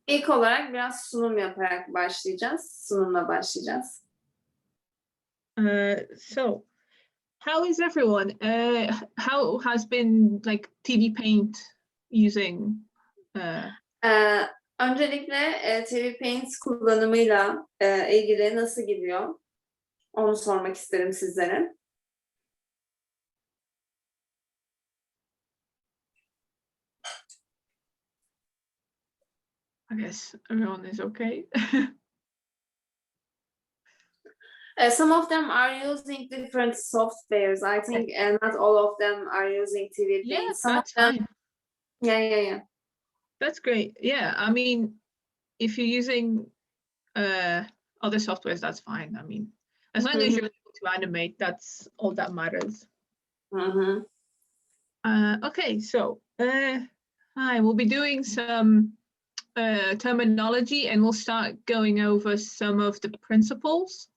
İlk olarak biraz sunum yaparak başlayacağız. Sunumla başlayacağız. So, how is everyone? How has been like TV Paint using? Öncelikle TV Paint kullanımıyla ilgili nasıl gidiyor? Onu sormak isterim sizlere. I guess everyone is okay. Some of them are using different softwares. I think not all of them are using TV Paint. Yeah, Some that's of them, fine. Yeah. That's great. Yeah, I mean, if you're using other softwares, that's fine. I mean, as long as you're able to animate, that's all that matters. Okay, so hi, we'll be doing some terminology and we'll start going over some of the principles.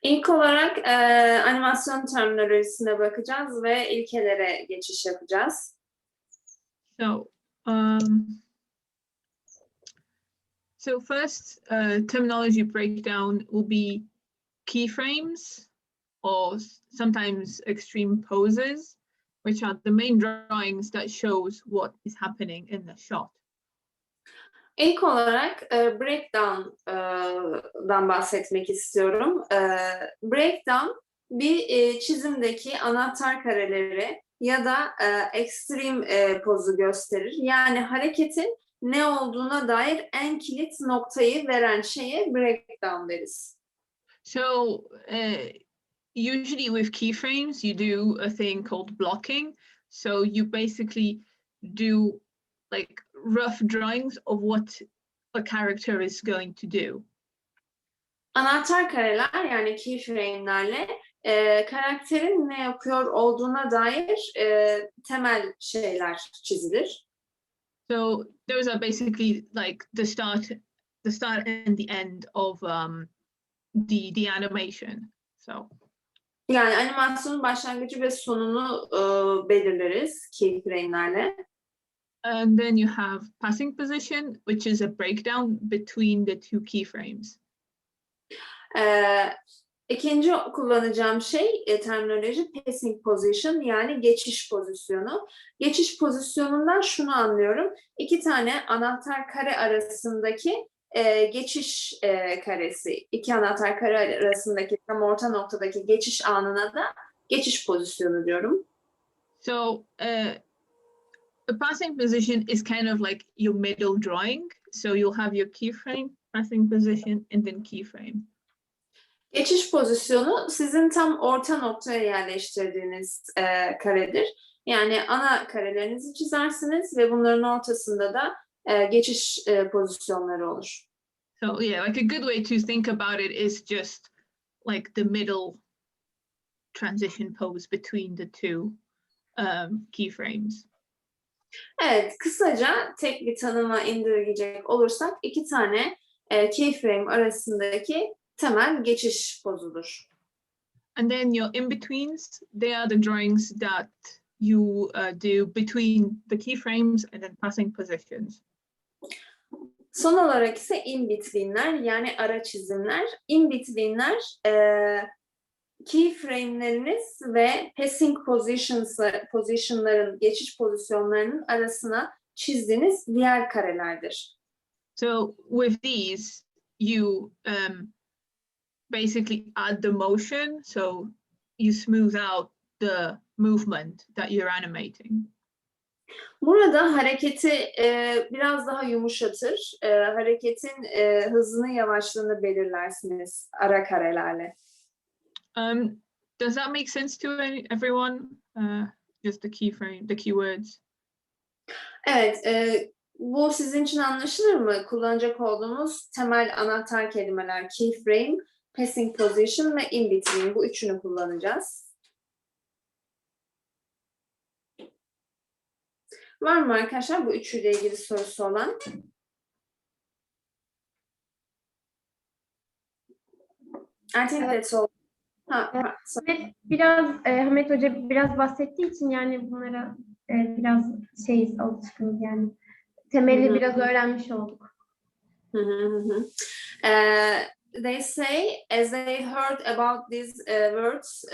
İlk olarak animasyon terminolojisine bakacağız ve ilkelere geçiş yapacağız. So first, terminology breakdown will be keyframes or sometimes extreme poses, which are the main drawings that shows what is happening in the shot. İlk olarak breakdown'dan bahsetmek istiyorum. Breakdown bir çizimdeki anahtar kareleri ya da extreme pozu gösterir. Yani hareketin ne olduğuna dair en kilit noktayı veren şeye breakdown deriz. So usually with keyframes you do a thing called blocking. So you basically do like rough drawings of what a character is going to do. Anahtar kareler yani keyframe'lerle karakterin ne yapıyor olduğuna dair temel şeyler çizilir. So those are basically like the start and the end of the animation. So. Yani animasyonun başlangıcı ve sonunu belirleriz keyframe'lerle. And then you have passing position, which is a breakdown between the two keyframes. İkinci kullanacağım şey terminoloji passing position yani geçiş pozisyonu. Geçiş pozisyonundan şunu anlıyorum. İki tane anahtar kare arasındaki geçiş karesi. İki anahtar kare arasındaki tam orta noktadaki geçiş anına da geçiş pozisyonu diyorum. So a passing position is kind of like your middle drawing. So you'll have your keyframe, passing position, and then keyframe. Geçiş pozisyonu sizin tam orta noktaya yerleştirdiğiniz karedir. Yani ana karelerinizi çizersiniz ve bunların ortasında da geçiş pozisyonları olur. So yeah, like a good way to think about it is just like the middle transition pose between the two keyframes. Evet, kısaca tek bir tanıma indirgeyecek olursak iki tane keyframe arasındaki temel geçiş pozudur. And then your in-betweens, they are the drawings that you do between the keyframes and then passing positions. Son olarak ise in-between'ler yani ara çizimler. In-between'ler keyframe'leriniz ve passing position'ların geçiş pozisyonlarının arasına çizdiğiniz diğer karelerdir. So with these, you basically add the motion, so you smooth out the movement that you're animating. Burada hareketi biraz daha yumuşatır, hareketin hızını yavaşlığını belirlersiniz ara karelerle. Does that make sense to everyone? Just the keyframe, the keywords. Evet, bu sizin için anlaşılır mı? Kullanacak olduğumuz temel anahtar kelimeler keyframe, passing position ve in between. Bu üçünü kullanacağız. Var mı arkadaşlar bu üçüyle ilgili sorusu olan? I think that's all. Biraz Hamet Hoca biraz bahsettiği için yani bunlara biraz alışkınız yani temeli biraz öğrenmiş olduk. They say, as they heard about these words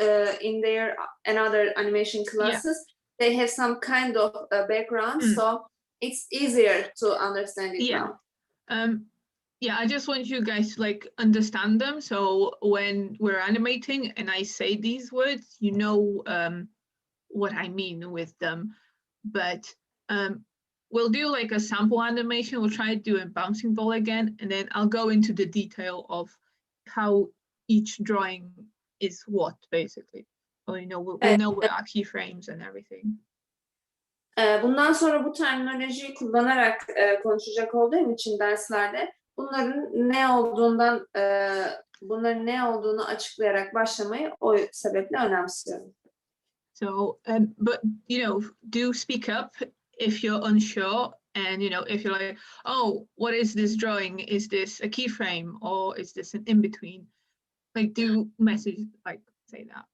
in their another animation classes, they have some kind of background, so it's easier to understand it now. I just want you guys to like understand them. So when we're animating and I say these words, you know what I mean with them. But we'll do like a sample animation. We'll try doing bouncing ball again, and then I'll go into the detail of how each drawing is what, basically. So, you know, we'll know what our keyframes and everything. Bundan sonra bu terminolojiyi kullanarak konuşacak olduğum için derslerde bunların ne olduğunu açıklayarak başlamayı o sebeple önemsiyorum. So, but you know, do speak up if you're unsure, and you know, if you're like, oh, what is this drawing? Is this a keyframe or is this an in-between? Like, do message, like, say that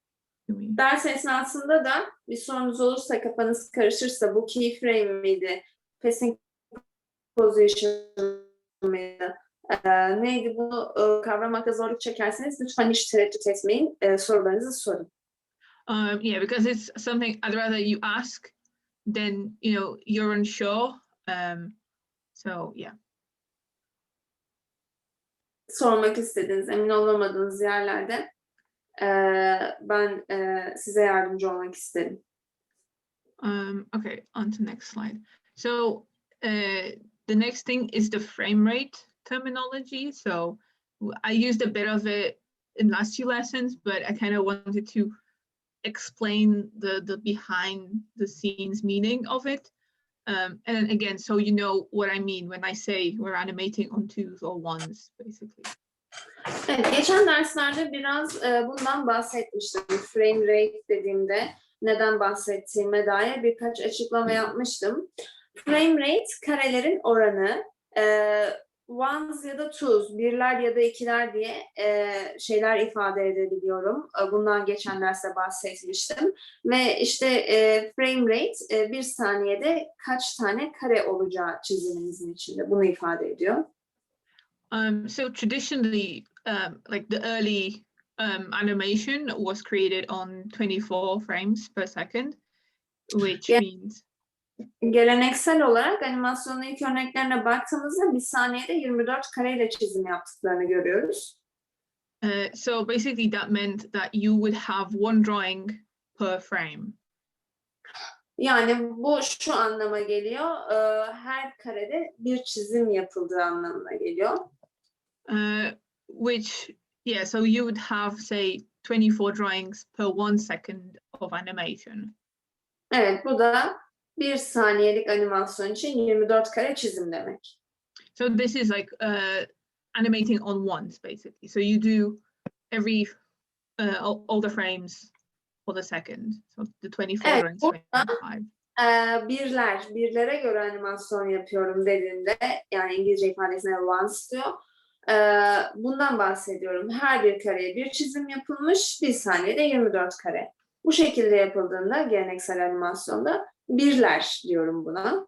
to me. Ders esnasında da bir sorunuz olursa, kafanız karışırsa, bu keyframe miydi, passing position mıydı, neydi, bunu kavramakta zorluk çekerseniz lütfen hiç tereddüt etmeyin, sorularınızı sorun. Yeah, because it's something I'd rather you ask than, you know, you're unsure. So yeah. Sormak istediğiniz, emin olamadığınız yerlerde ben size yardımcı olmak isterim. Okay, on to next slide. So the next thing is the frame rate terminology. So I used a bit of it in last few lessons, but I kind of wanted to explain the behind the scenes meaning of it. And again, so you know what I mean when I say we're animating on twos or ones, basically. Evet, geçen derslerde biraz bundan bahsetmiştim. Frame rate dediğimde neden bahsettiğime dair birkaç açıklama yapmıştım. Frame rate, karelerin oranı, ones ya da twos, birler ya da ikiler diye şeyler ifade edebiliyorum. Bundan geçen derste bahsetmiştim. Ve işte frame rate bir saniyede kaç tane kare olacağı çiziminizin içinde. Bunu ifade ediyor. So traditionally, like the early animation was created on 24 frames per second, which means... Geleneksel olarak animasyonun ilk örneklerine baktığımızda bir saniyede 24 kareyle çizim yaptıklarını görüyoruz. So basically that meant that you would have one drawing per frame. Yani bu şu anlama geliyor, her karede bir çizim yapıldığı anlamına geliyor. Which, yeah, so you would have, say, 24 drawings per 1 second of animation. Evet, bu da bir saniyelik animasyon için 24 kare çizim demek. So this is like animating on ones, basically. So you do every all the frames for the second. So the 24 evet, drawings, 25. Birlere göre animasyon yapıyorum dediğinde, yani İngilizce ifadesine ones diyor. Bundan bahsediyorum. Her bir kareye bir çizim yapılmış, bir saniyede 24 kare. Bu şekilde yapıldığında geleneksel animasyonda birler diyorum buna.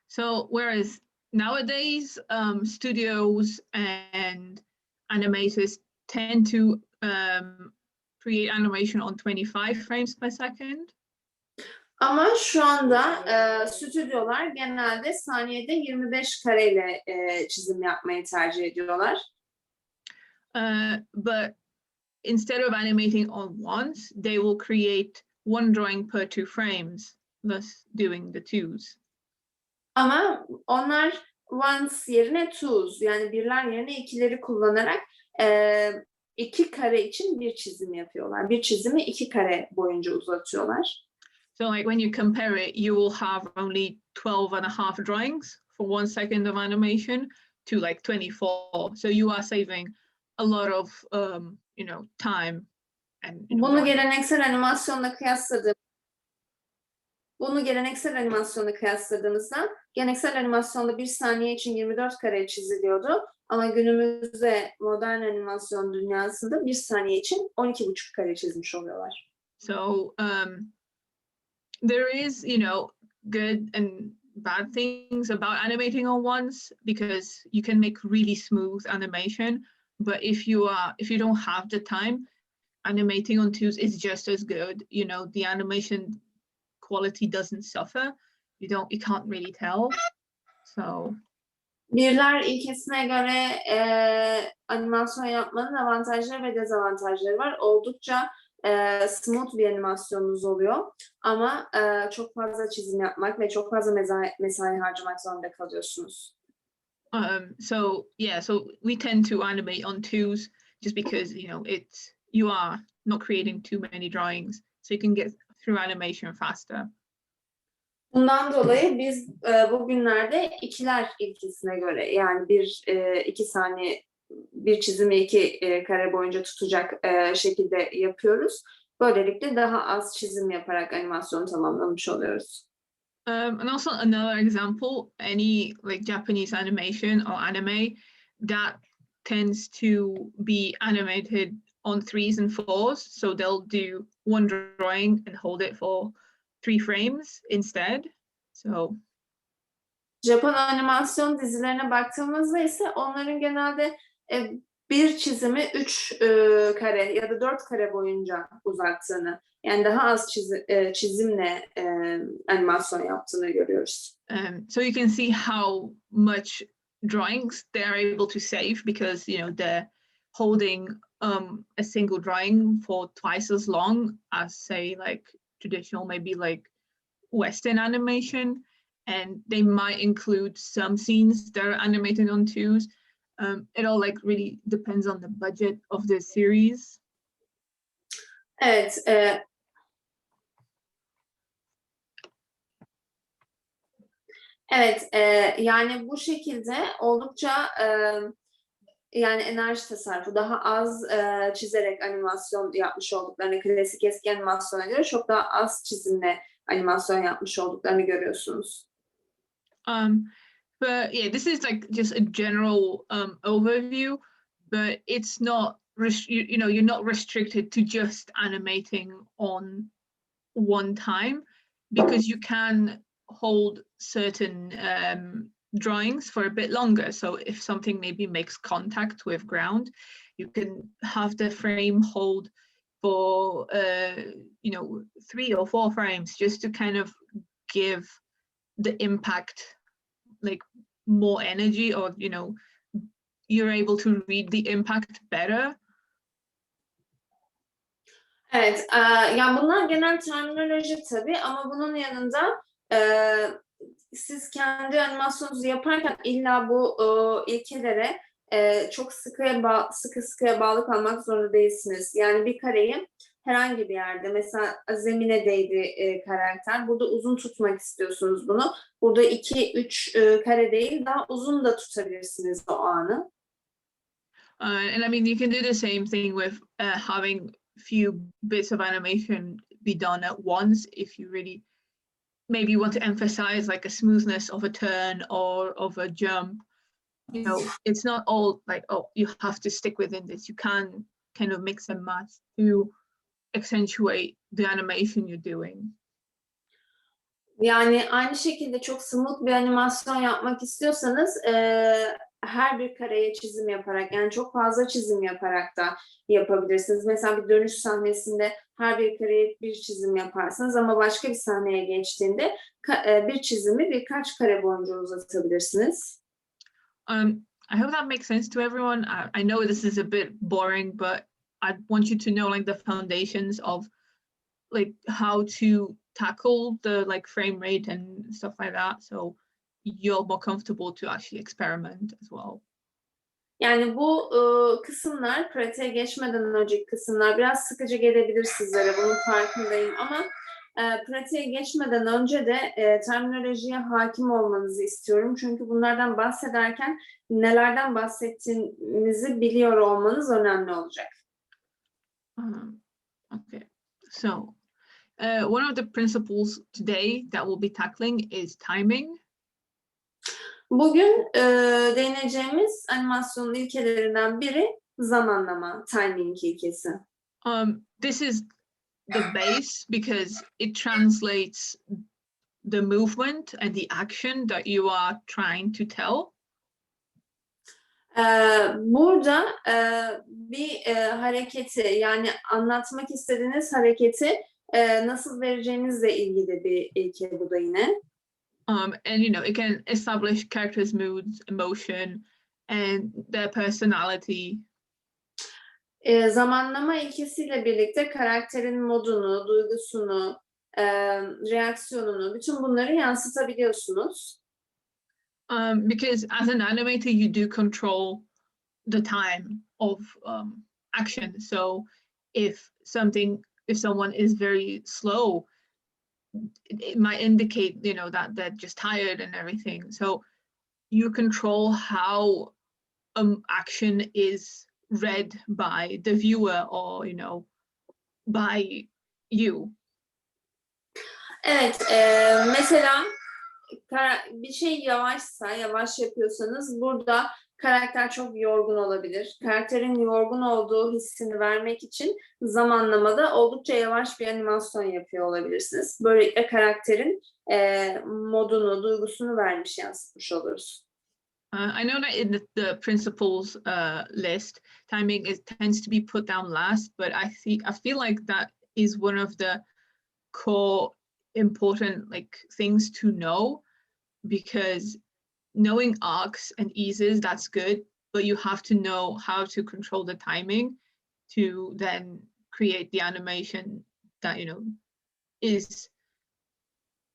So whereas nowadays studios and animators tend to create animation on 25 frames per second. Ama şu anda stüdyolar genelde saniyede 25 kareyle çizim yapmayı tercih ediyorlar. But instead of animating on ones, they will create one drawing per 2 frames, thus doing the twos. Ama onlar ones yerine twos, yani birler yerine ikileri kullanarak iki kare için bir çizim yapıyorlar. Bir çizimi 2 kare boyunca uzatıyorlar. So like when you compare it, you will have only 12.5 drawings for 1 second of animation to like 24. So you are saving a lot of, you know, time. And, you know, Bunu geleneksel animasyonla kıyasladığımızda geleneksel animasyonda bir saniye için 24 kare çiziliyordu. Ama günümüzde modern animasyon dünyasında bir saniye için 12,5 kare çizmiş oluyorlar. So there is, you know, good and bad things about animating on ones, because you can make really smooth animation, but if you don't have the time, animating on twos is just as good. You know, the animation quality doesn't suffer. You can't really tell. So Birler ilkesine göre animasyon yapmanın avantajları ve dezavantajları var. Oldukça smooth bir animasyonunuz oluyor. Ama çok fazla çizim yapmak ve çok fazla mesai harcamak zorunda kalıyorsunuz. So we tend to animate on twos just because, you know, you are not creating too many drawings, so you can get through animation faster. Bundan dolayı biz bugünlerde ikiler ilkesine göre, yani iki saniye bir çizimi iki kare boyunca tutacak şekilde yapıyoruz. Böylelikle daha az çizim yaparak animasyonu tamamlamış oluyoruz. And also another example, any like Japanese animation or anime that tends to be animated on 3s and 4s, so they'll do one drawing and hold it for 3 frames instead. So Japon animasyon dizilerine baktığımızda ise onların genelde bir çizimi 3 kare ya da 4 kare boyunca uzattığını, yani daha az çizimle animasyon yaptığını görüyoruz. So you can see how much drawings they're able to save, because, you know, they're holding a single drawing for twice as long as, say, like traditional, maybe like Western animation, and they might include some scenes that are animated on twos. It all like really depends on the budget of the series. Evet. Evet, yani bu şekilde oldukça yani enerji tasarrufu, daha az çizerek animasyon yapmış olduklarını, klasik eski animasyona göre çok daha az çizimle animasyon yapmış olduklarını görüyorsunuz. But yeah, this is like just a general overview, but it's not you know, you're not restricted to just animating on one time, because you can hold certain drawings for a bit longer. So if something maybe makes contact with ground, you can have the frame hold for you know, 3 or 4 frames, just to kind of give the impact like more energy, or, you know, you're able to read the impact better. Evet, yani bunlar genel terminoloji tabii, ama bunun yanında siz kendi animasyonunuzu yaparken illa bu ilkelere çok sıkıya bağlı kalmak zorunda değilsiniz. Yani bir kareyi herhangi bir yerde, mesela zemine değdi karakter, burada uzun tutmak istiyorsunuz bunu. Burada 2-3 kare değil, daha uzun da tutabilirsiniz o anı. And I mean, you can do the same thing with having few bits of animation be done at once, if you really maybe want to emphasize like a smoothness of a turn or of a jump. You know, it's not all like, oh, you have to stick within this. You can kind of mix and match to accentuate the animation you're doing. Yani aynı şekilde çok smooth bir animasyon yapmak istiyorsanız her bir kareye çizim yaparak, yani çok fazla çizim yaparak da yapabilirsiniz. Mesela bir dönüş sahnesinde her bir kareye bir çizim yaparsınız, ama başka bir sahneye geçtiğinde bir çizimi birkaç kare boyunca uzatabilirsiniz. I hope that makes sense to everyone. I know this is a bit boring, but I want you to know like the foundations of like how to tackle the like frame rate and stuff like that, so you're more comfortable to actually experiment as well. Yani bu kısımlar, pratiğe geçmeden önceki kısımlar biraz sıkıcı gelebilir sizlere, bunun farkındayım, ama pratiğe geçmeden önce de terminolojiye hakim olmanızı istiyorum. Çünkü bunlardan bahsederken nelerden bahsettiğinizi biliyor olmanız önemli olacak. Okay, so one of the principles today that we'll be tackling is timing. Bugün değineceğimiz animasyonun ilkelerinden biri zamanlama, timing ilkesi. This is the base because it translates the movement and the action that you are trying to tell. Burada bir hareketi, yani anlatmak istediğiniz hareketi nasıl vereceğinizle ilgili bir ilke bu da yine. And you know, it can establish characters' moods, emotion, and their personality. Zamanlama ilkesiyle birlikte karakterin modunu, duygusunu, reaksiyonunu, bütün bunları yansıtabiliyorsunuz. Because as an animator, you do control the time of action. So if someone is very slow, it might indicate, you know, that they're just tired and everything. So you control how action is read by the viewer, or, you know, by you. Evet, mesela bir şey yavaşsa, yavaş yapıyorsanız burada karakter çok yorgun olabilir. Karakterin yorgun olduğu hissini vermek için zamanlamada oldukça yavaş bir animasyon yapıyor olabilirsiniz. Böylelikle karakterin modunu, duygusunu vermiş, yansıtmış oluruz. I know that in the principles list, timing tends to be put down last, but I feel like that is one of the core important things to know, because knowing arcs and eases, that's good, but you have to know how to control the timing to then create the animation that, you know, is,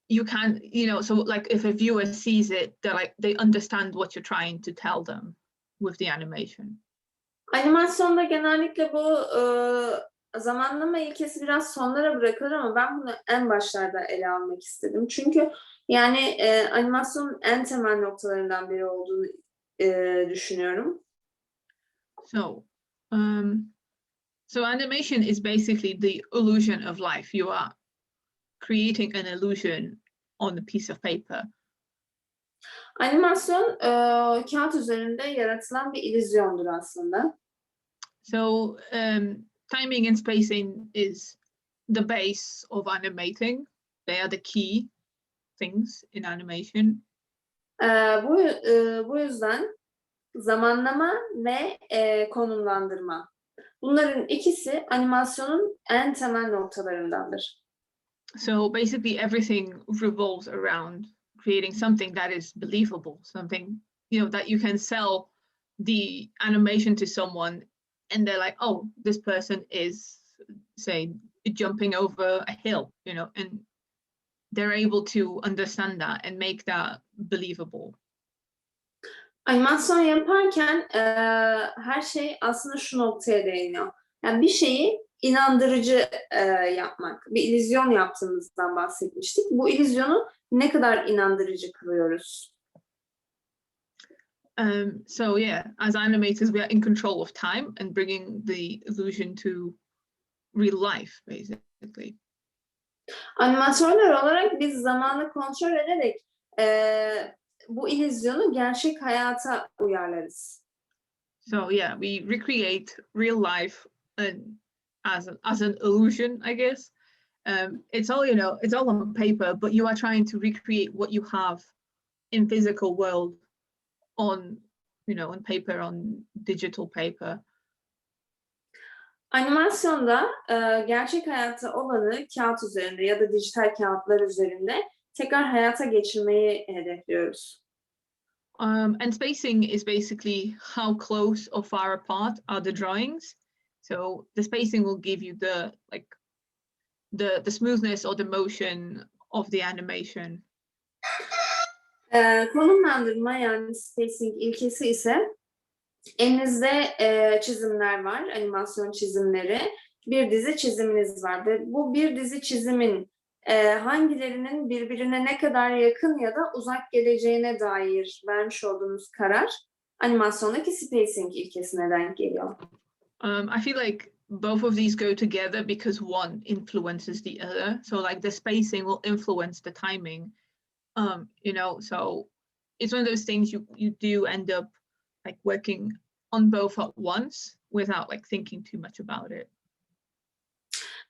you can, you know, so like if a viewer sees it, they understand what you're trying to tell them with the animation. Animasyonda genellikle bu zamanlama ilkesi biraz sonlara bırakılır ama ben bunu en başlarda ele almak istedim. Çünkü yani animasyonun en temel noktalarından biri olduğunu düşünüyorum. So animation is basically the illusion of life. You are creating an illusion on a piece of paper. Animasyon kağıt üzerinde yaratılan bir illüzyondur aslında. So timing and spacing is the base of animating. They are the key things in animation. Bu yüzden zamanlama ve konumlandırma. Bunların ikisi animasyonun en temel noktalarındandır. So basically everything revolves around creating something that is believable, something, you know, that you can sell the animation to someone and they're like, oh, this person is, say, jumping over a hill, you know, and they're able to understand that and make that believable. Animasyon yaparken her şey aslında şu noktaya değiniyor. Yani bir şeyi inandırıcı yapmak. Bir illüzyon yaptığımızdan bahsetmiştik. Bu illüzyonu ne kadar inandırıcı kılıyoruz? So yeah, as animators, we are in control of time and bringing the illusion to real life, basically. Animatörler olarak biz zamanı kontrol ederek bu illüzyonu gerçek hayata uyarlarız. So yeah, we recreate real life as an illusion, I guess. It's all, you know, it's all on paper, but you are trying to recreate what you have in physical world on, you know, on paper, on digital paper. Animasyonda gerçek hayatta olanı kağıt üzerinde ya da dijital kağıtlar üzerinde tekrar hayata geçirmeyi hedefliyoruz. And spacing is basically how close or far apart are the drawings. So the spacing will give you the smoothness or the motion of the animation. Konumlandırma, yani spacing ilkesi ise elinizde çizimler var, animasyon çizimleri. Bir dizi çiziminiz var ve bu bir dizi çizimin hangilerinin birbirine ne kadar yakın ya da uzak geleceğine dair vermiş olduğunuz karar animasyondaki spacing ilkesine denk geliyor. I feel like both of these go together because one influences the other. So like the spacing will influence the timing. You know, so it's one of those things you do end up like working on both at once without like thinking too much about it.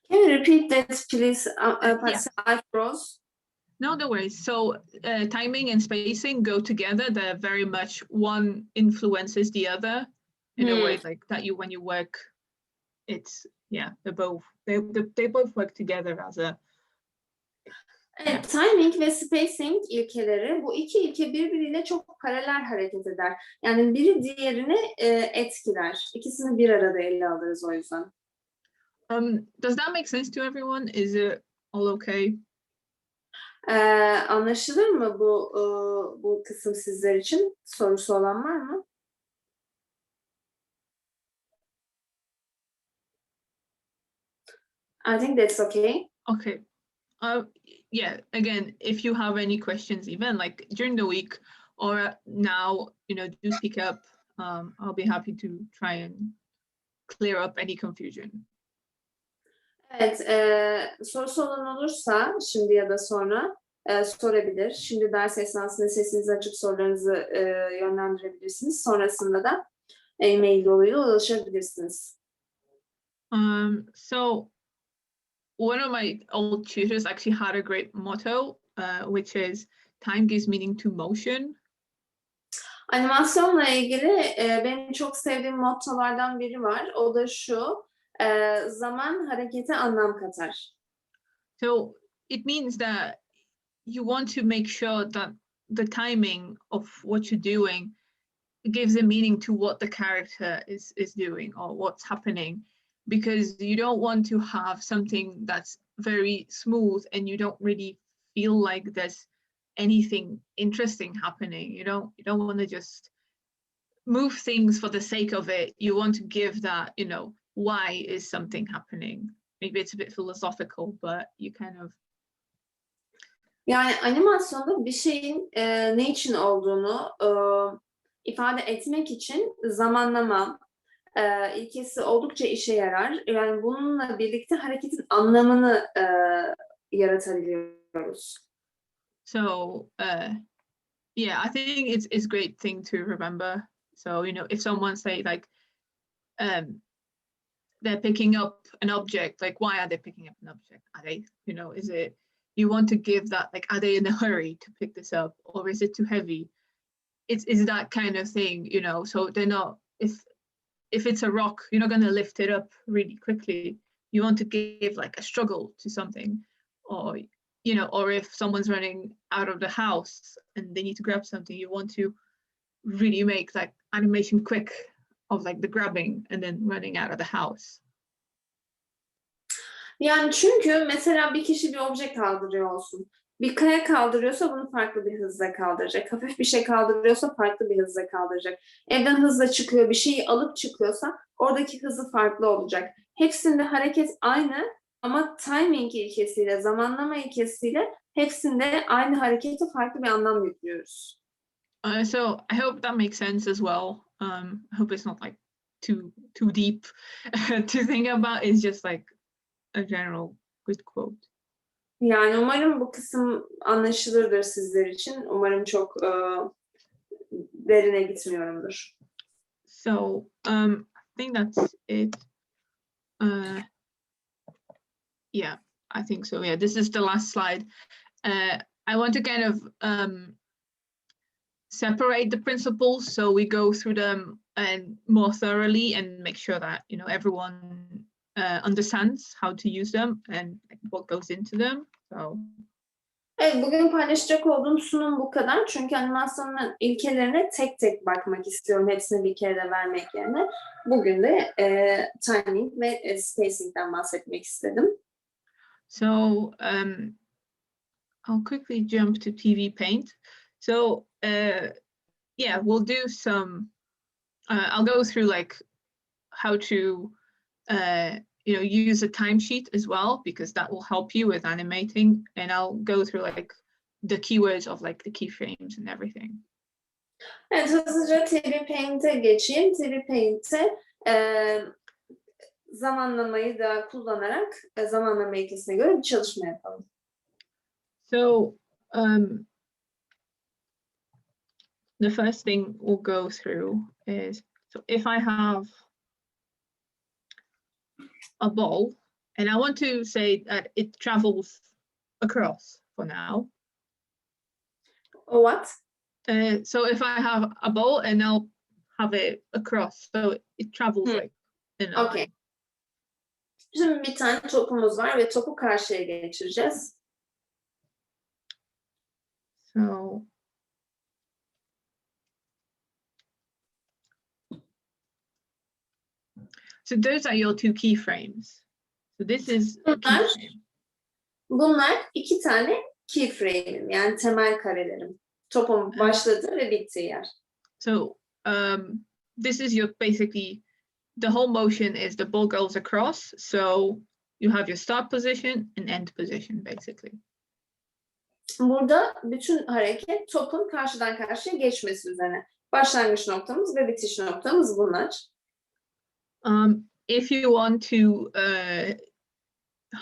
Can you repeat that, please, Yeah. Rose? No, no worries. So timing and spacing go together. They're very much one influences the other in a way like that. When you work, it's they both work together as a. Evet, timing ve spacing ilkeleri, bu iki ilke birbiriyle çok paralel hareket eder. Yani biri diğerini etkiler. İkisini bir arada ele alırız o yüzden. Does that make sense to everyone? Is it all okay? Anlaşılır mı bu kısım sizler için? Sorusu olan var mı? I think that's okay. Okay. Yeah, again, if you have any questions, even like during the week or now, do speak up. I'll be happy to try and clear up any confusion. Evet, sorusu olan olursa şimdi ya da sonra sorabilir. Şimdi ders esnasında sesinizi açıp sorularınızı yönlendirebilirsiniz. Sonrasında da e-mail yoluyla ulaşabilirsiniz. So one of my old tutors actually had a great motto, which is time gives meaning to motion. Animasyonla ilgili benim çok sevdiğim mottolardan biri var. O da şu, zaman harekete anlam katar. So it means that you want to make sure that the timing of what you're doing gives a meaning to what the character is doing or what's happening, because you don't want to have something that's very smooth and you don't really feel like there's anything interesting happening. You don't want to just move things for the sake of it. You want to give that, why is something happening? Maybe it's a bit philosophical, but you kind of. Yani animasyonda bir şeyin ne için olduğunu ifade etmek için zamanlama ilkesi oldukça işe yarar. Yani bununla birlikte hareketin anlamını yaratabiliyoruz. So yeah, I think it's great thing to remember. So if someone say like they're picking up an object, like why are they picking up an object? Are they, is it you want to give that, like, are they in a hurry to pick this up, or is it too heavy? It's that kind of thing, so they're not, if it's a rock, you're not going to lift it up really quickly. You want to give like a struggle to something, or or if someone's running out of the house and they need to grab something, you want to really make like animation quick of like the grabbing and then running out of the house. Yani çünkü mesela bir kişi bir obje kaldırıyor olsun. Bir kaya kaldırıyorsa bunu farklı bir hızla kaldıracak. Hafif bir şey kaldırıyorsa farklı bir hızla kaldıracak. Evden hızla çıkıyor, bir şeyi alıp çıkıyorsa oradaki hızı farklı olacak. Hepsinde hareket aynı ama timing ilkesiyle, zamanlama ilkesiyle hepsinde aynı harekete farklı bir anlam yüklüyoruz. So I hope that makes sense as well. I hope it's not like too deep to think about. It's just like a general good quote. Yani umarım bu kısım anlaşılırdır sizler için. Umarım çok derine gitmiyorumdur. So I think that's it. Yeah, I think so. Yeah, this is the last slide. I want to kind of separate the principles, so we go through them and more thoroughly and make sure that everyone understands how to use them and what goes into them. So. Evet, bugün paylaşacak olduğum sunum bu kadar. Çünkü animasyonun ilkelerine tek tek bakmak istiyorum. Hepsini bir kere de vermek yerine. Bugün de timing ve spacing'den bahsetmek istedim. So I'll quickly jump to TV Paint. So yeah, we'll do some. I'll go through like how to use a timesheet as well, because that will help you with animating, and I'll go through like the keywords of like the keyframes and everything. Evet, hızlıca TV Paint'e geçeyim. TV Paint'e zamanlamayı da kullanarak zamanlama ilkesine göre bir çalışma yapalım. So the first thing we'll go through is, so if I have a ball and I want to say that it travels across for now, What? So if I have a ball and I'll have it across, so it travels like in a Okay. line. Şimdi bir tane topumuz var ve topu karşıya geçireceğiz. So those are your two keyframes. So this is a keyframe. Bunlar iki tane keyframe'im, yani temel karelerim. Topun başladığı ve bittiği yer. So this is your basically the whole motion is the ball goes across. So you have your start position and end position basically. Burada bütün hareket topun karşıdan karşıya geçmesi üzerine. Başlangıç noktamız ve bitiş noktamız bunlar. If you want to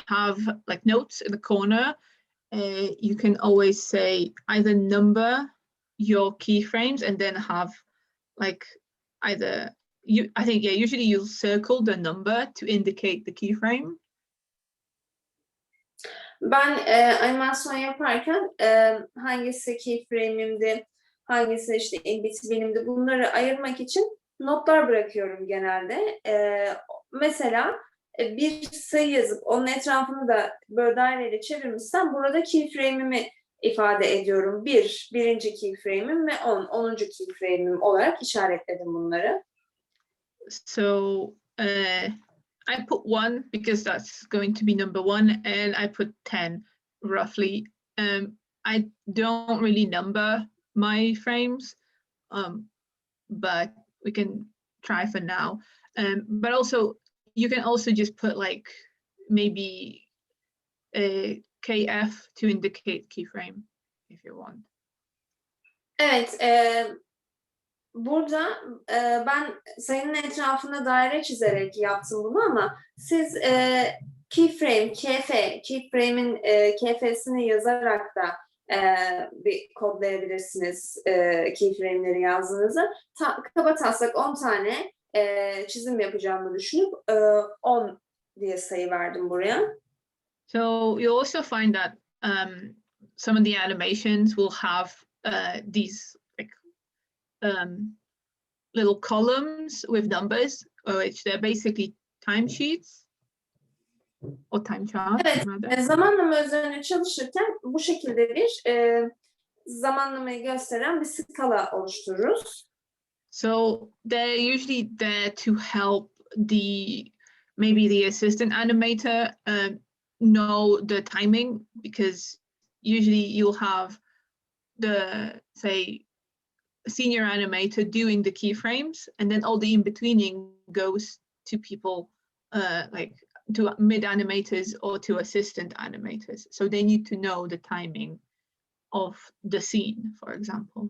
have like notes in the corner, you can always say either number your keyframes and then have like either I think usually you'll circle the number to indicate the keyframe. Ben animasyon yaparken hangisi keyframe'imdi, hangisi işte inbit benimdi, bunları ayırmak için notlar bırakıyorum genelde. Mesela bir sayı yazıp onun etrafını da böyle daireyle çevirmişsem burada keyframe'imi ifade ediyorum. Birinci keyframe'im ve 10. keyframe'im olarak işaretledim bunları. So I put 1 because that's going to be number 1, and I put 10 roughly. I don't really number my frames, but we can try for now. But also you can also just put like maybe a KF to indicate keyframe if you want. Evet, burada ben sayının etrafına daire çizerek yaptım bunu ama siz keyframe, keyframe'in KF'sini yazarak da bir kodlayabilirsiniz keyframe'leri yazdığınızda. Kaba taslak 10 tane çizim yapacağımı düşünüp 10 diye sayı verdim buraya. So you'll also find that some of the animations will have these like little columns with numbers, which they're basically timesheets or time charts. Evet, zamanlama üzerine çalışırken bu şekilde bir zamanlamayı gösteren bir skala oluştururuz. So they're usually there to help maybe the assistant animator know the timing, because usually you'll have the senior animator doing the keyframes, and then all the in-betweening goes to people like to mid animators or to assistant animators. So they need to know the timing of the scene, for example.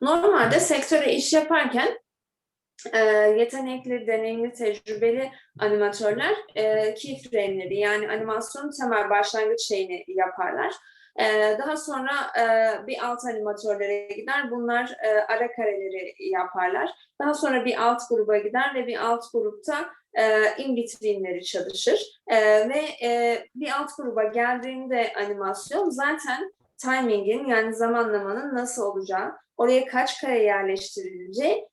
Normalde sektöre iş yaparken yetenekli, deneyimli, tecrübeli animatörler keyframe'leri, yani animasyonun temel başlangıç şeyini yaparlar. Daha sonra bir alt animatörlere gider, bunlar ara kareleri yaparlar. Daha sonra bir alt gruba gider ve bir alt grupta in-between'leri çalışır. Ve bir alt gruba geldiğinde animasyon zaten timing'in, yani zamanlamanın nasıl olacağı, oraya kaç kare yerleştirileceği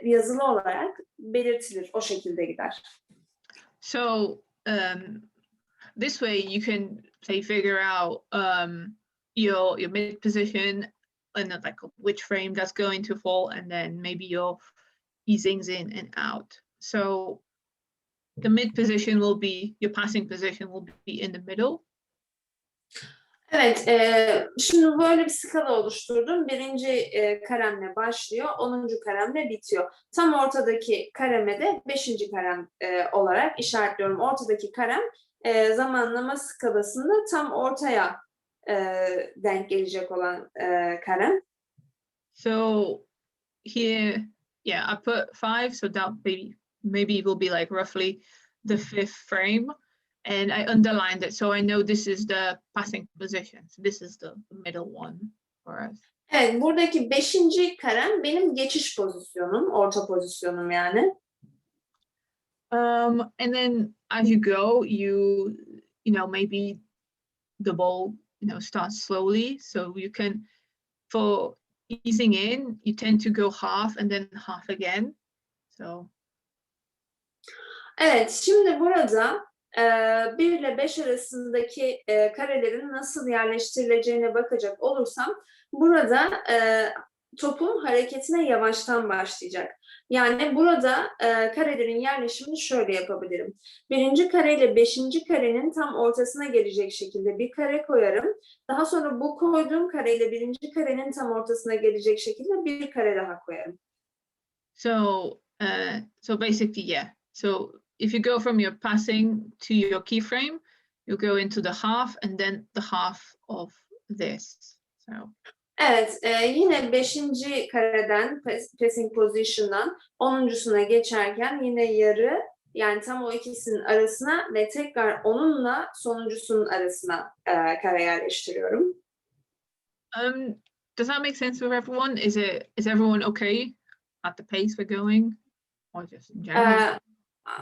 yazılı olarak belirtilir. O şekilde gider. So this way you can figure out your mid position and like which frame that's going to fall, and then maybe your easings in and out. So the mid position will be, your passing position will be in the middle. Evet, şimdi böyle bir skala oluşturdum. Birinci karemle başlıyor, 10. karemle bitiyor. Tam ortadaki kareme de 5. karem olarak işaretliyorum. Ortadaki karem zamanlama skalasında tam ortaya denk gelecek olan karem. So here, I put 5, so that maybe it will be like roughly the 5th frame. And I underlined it, so I know this is the passing position. So this is the middle one for us. Evet, buradaki 5. karem benim geçiş pozisyonum, orta pozisyonum yani. And then as you go, you know, maybe the ball start slowly. So you can, for easing in, you tend to go half and then half again. So. Evet, şimdi burada 1 ile 5 arasındaki karelerin nasıl yerleştirileceğine bakacak olursam burada topun hareketine yavaştan başlayacak. Yani burada karelerin yerleşimini şöyle yapabilirim. 1. kare ile 5. karenin tam ortasına gelecek şekilde bir kare koyarım. Daha sonra bu koyduğum kare ile 1. karenin tam ortasına gelecek şekilde bir kare daha koyarım. So basically, yeah. So if you go from your passing to your keyframe, you go into the half and then the half of this. So. Evet, yine 5. kareden, passing position'dan 10'uncusuna geçerken yine yarı, yani tam o ikisinin arasına ve tekrar onunla sonuncusunun arasına kare yerleştiriyorum. Does that make sense for everyone? Is everyone okay at the pace we're going? Or just in general?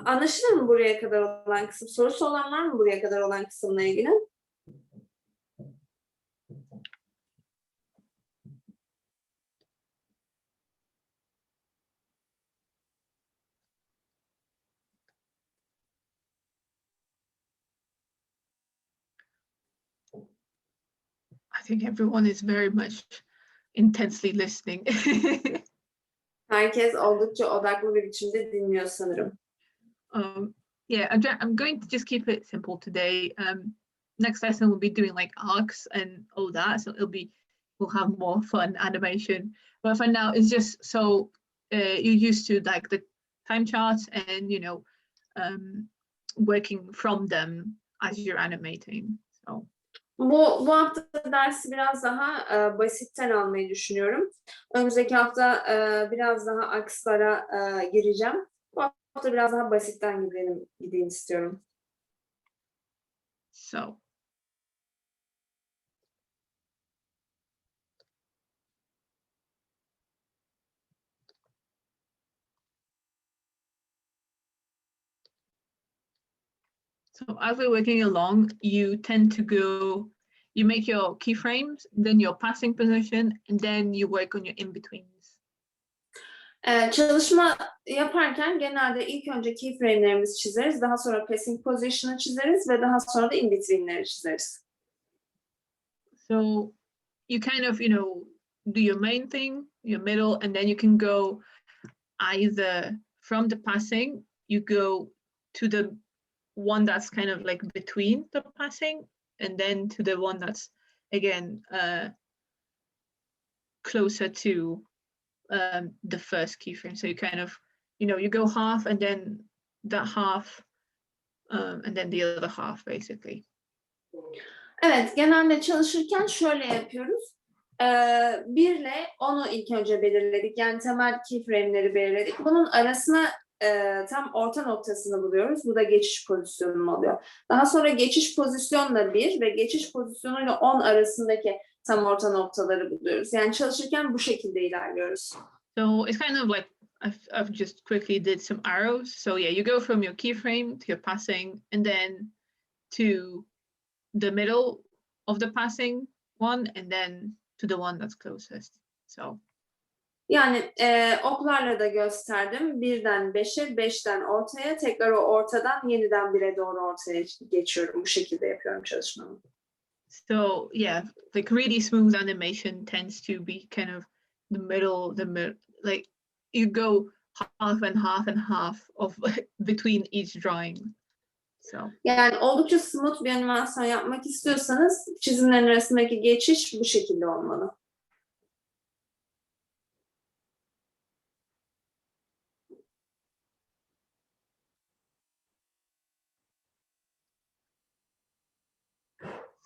Anlaşılır mı buraya kadar olan kısım? Sorusu olan var mı buraya kadar olan kısımla ilgili? I think everyone is very much intensely listening. Herkes oldukça odaklı bir biçimde dinliyor sanırım. Yeah, I'm going to just keep it simple today. Next lesson we'll be doing like arcs and all that, so we'll have more fun animation. But for now, it's just so you're used to like the time charts and working from them as you're animating. So. Bu hafta dersi biraz daha basitten almayı düşünüyorum. Önümüzdeki hafta biraz daha akslara gireceğim. Bu hafta biraz daha basitten gideyim istiyorum. So as we're working along, you tend to you make your keyframes, then your passing position, and then you work on your in-betweens. Çalışma yaparken genelde ilk önce keyframe'lerimizi çizeriz, daha sonra passing position'ı çizeriz ve daha sonra da in-between'leri çizeriz. So you kind of, do your main thing, your middle, and then you can go either from the passing, you go to the one that's kind of like between the passing, and then to the one that's again closer to the first keyframe. So you kind of, you go half and then that half and then the other half basically. Evet, genelde çalışırken şöyle yapıyoruz. 1 ile 10'u ilk önce belirledik. Yani temel keyframe'leri belirledik. Bunun arasına tam orta noktasını buluyoruz. Bu da geçiş pozisyonu oluyor. Daha sonra geçiş pozisyonla 1 ve geçiş pozisyonuyla 10 arasındaki tam orta noktaları buluyoruz. Yani çalışırken bu şekilde ilerliyoruz. So it's kind of like I've just quickly did some arrows. So yeah, you go from your keyframe to your passing and then to the middle of the passing one and then to the one that's closest. So. Yani oklarla da gösterdim. 1'den 5'e, 5'ten ortaya, tekrar o ortadan yeniden 1'e doğru ortaya geçiyorum. Bu şekilde yapıyorum çalışmamı. So yeah, like really smooth animation tends to be kind of the middle, like you go half and half and half of between each drawing. So. Yani oldukça smooth bir animasyon yapmak istiyorsanız çizimlerin arasındaki geçiş bu şekilde olmalı.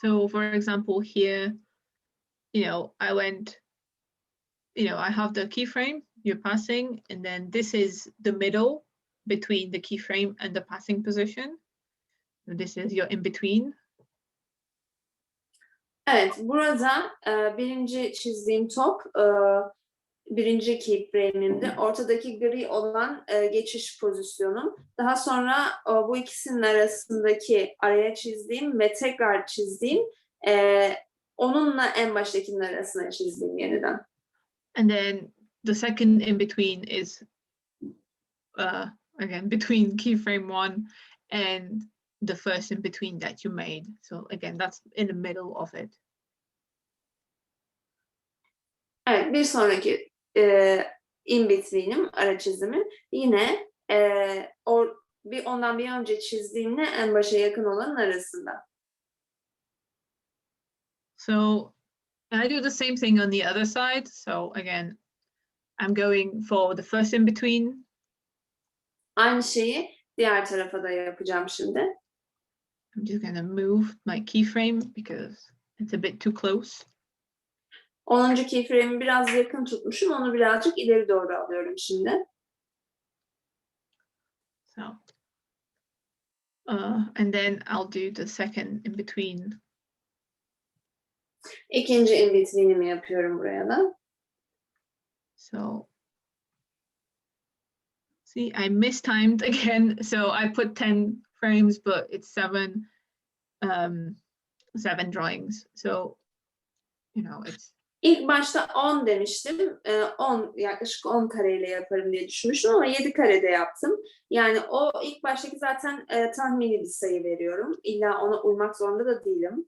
So for example, here, I went, I have the keyframe, you're passing, and then this is the middle between the keyframe and the passing position. And this is your in-between. Evet, burada birinci çizdiğim top, birinci keyframe'imde ortadaki gri olan geçiş pozisyonum. Daha sonra bu ikisinin arasındaki araya çizdiğim ve tekrar çizdiğim onunla en baştakinin arasına çizdim yeniden. And then the second in between is again between keyframe 1 and the first in between that you made. So again, that's in the middle of it. Evet, bir sonraki in between'im, ara çizimim yine ondan bir önce çizdiğimle en başa yakın olanın arasında. So I do the same thing on the other side. So again, I'm going for the first in between. Aynı şeyi diğer tarafa da yapacağım şimdi. I'm just gonna move my keyframe because it's a bit too close. 10. keyframe'i biraz yakın tutmuşum. Onu birazcık ileri doğru alıyorum şimdi. So, and then I'll do the second in between. İkinci in between'imi yapıyorum buraya da. So, see, I mistimed again. So I put 10 frames, but it's 7 drawings. So, you know, it's İlk başta 10 demiştim. 10, yaklaşık 10 kareyle yaparım diye düşünmüştüm ama 7 karede yaptım. Yani o ilk baştaki zaten tahmini bir sayı veriyorum. İlla ona uymak zorunda da değilim.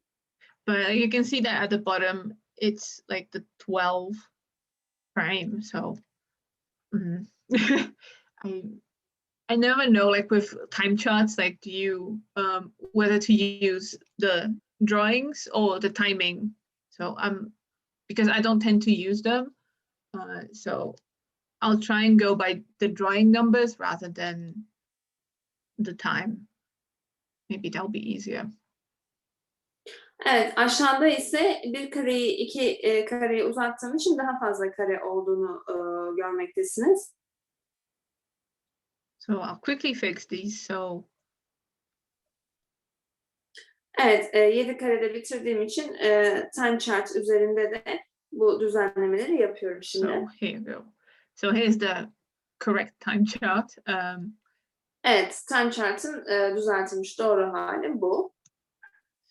but you can see that at the bottom, it's like the 12 frame. So I never know, like with time charts, like do you whether to use the drawings or the timing. So because I don't tend to use them, so I'll try and go by the drawing numbers rather than the time. Maybe that'll be easier. Evet, aşağıda ise bir kareyi 2 kareye uzattığım için daha fazla kare olduğunu görmektesiniz. So I'll quickly fix these. So Evet, 7 karede bitirdiğim için time chart üzerinde de bu düzenlemeleri yapıyorum şimdi. so here you go. So here's the correct time chart. Evet, time chart'ın düzeltilmiş doğru hali bu.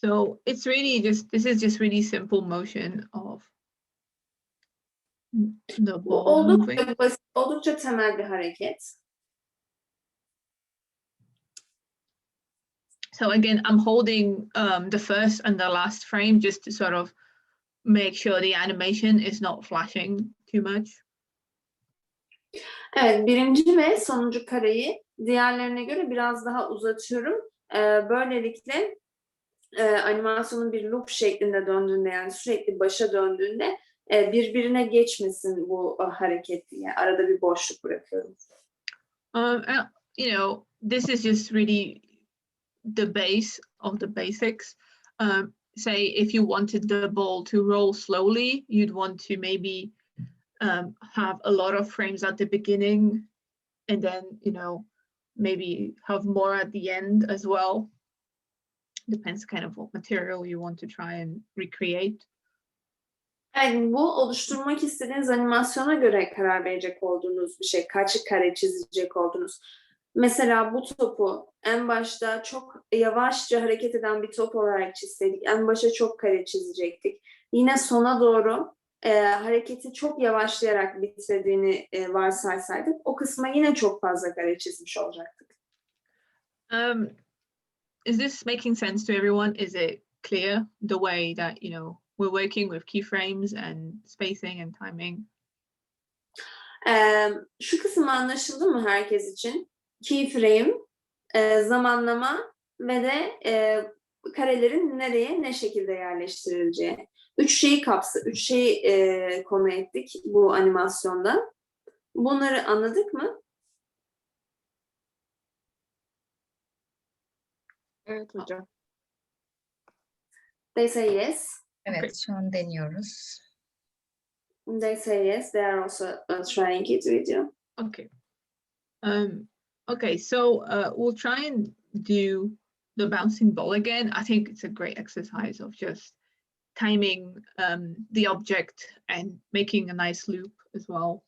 So it's really this is just really simple motion of the Bu ball moving. oldukça basit, oldukça temel bir hareket. So again, I'm holding the first and the last frame just to sort of make sure the animation is not flashing too much. Evet, birinci ve sonuncu kareyi diğerlerine göre biraz daha uzatıyorum. Böylelikle animasyonun bir loop şeklinde döndüğünde, yani sürekli başa döndüğünde birbirine geçmesin bu hareket diye. Arada bir boşluk bırakıyorum. You know, this is just really the base of the basics. Say if you wanted the ball to roll slowly, you'd want to maybe have a lot of frames at the beginning and then, you know, maybe have more at the end as well. Depends kind of what material you want to try and recreate. Yani bu oluşturmak istediğiniz animasyona göre karar verecek olduğunuz bir şey. Kaç kare çizecek olduğunuz. Mesela bu topu en başta çok yavaşça hareket eden bir top olarak çizseydik, en başa çok kare çizecektik. Yine sona doğru hareketi çok yavaşlayarak bitirdiğini varsaysaydık, o kısma yine çok fazla kare çizmiş olacaktık. Is this making sense to everyone? Is it clear the way that, you know, we're working with keyframes and spacing and timing? Şu kısım anlaşıldı mı herkes için? Keyframe, zamanlama ve de karelerin nereye, ne şekilde yerleştirileceği. Üç şeyi konu ettik bu animasyonda. Bunları anladık mı? Evet hocam. They say yes. Evet, şu an deniyoruz. They say yes. They are also trying it with you. Okay. Okay, so we'll try and do the bouncing ball again. I think it's a great exercise of just timing the object and making a nice loop as well.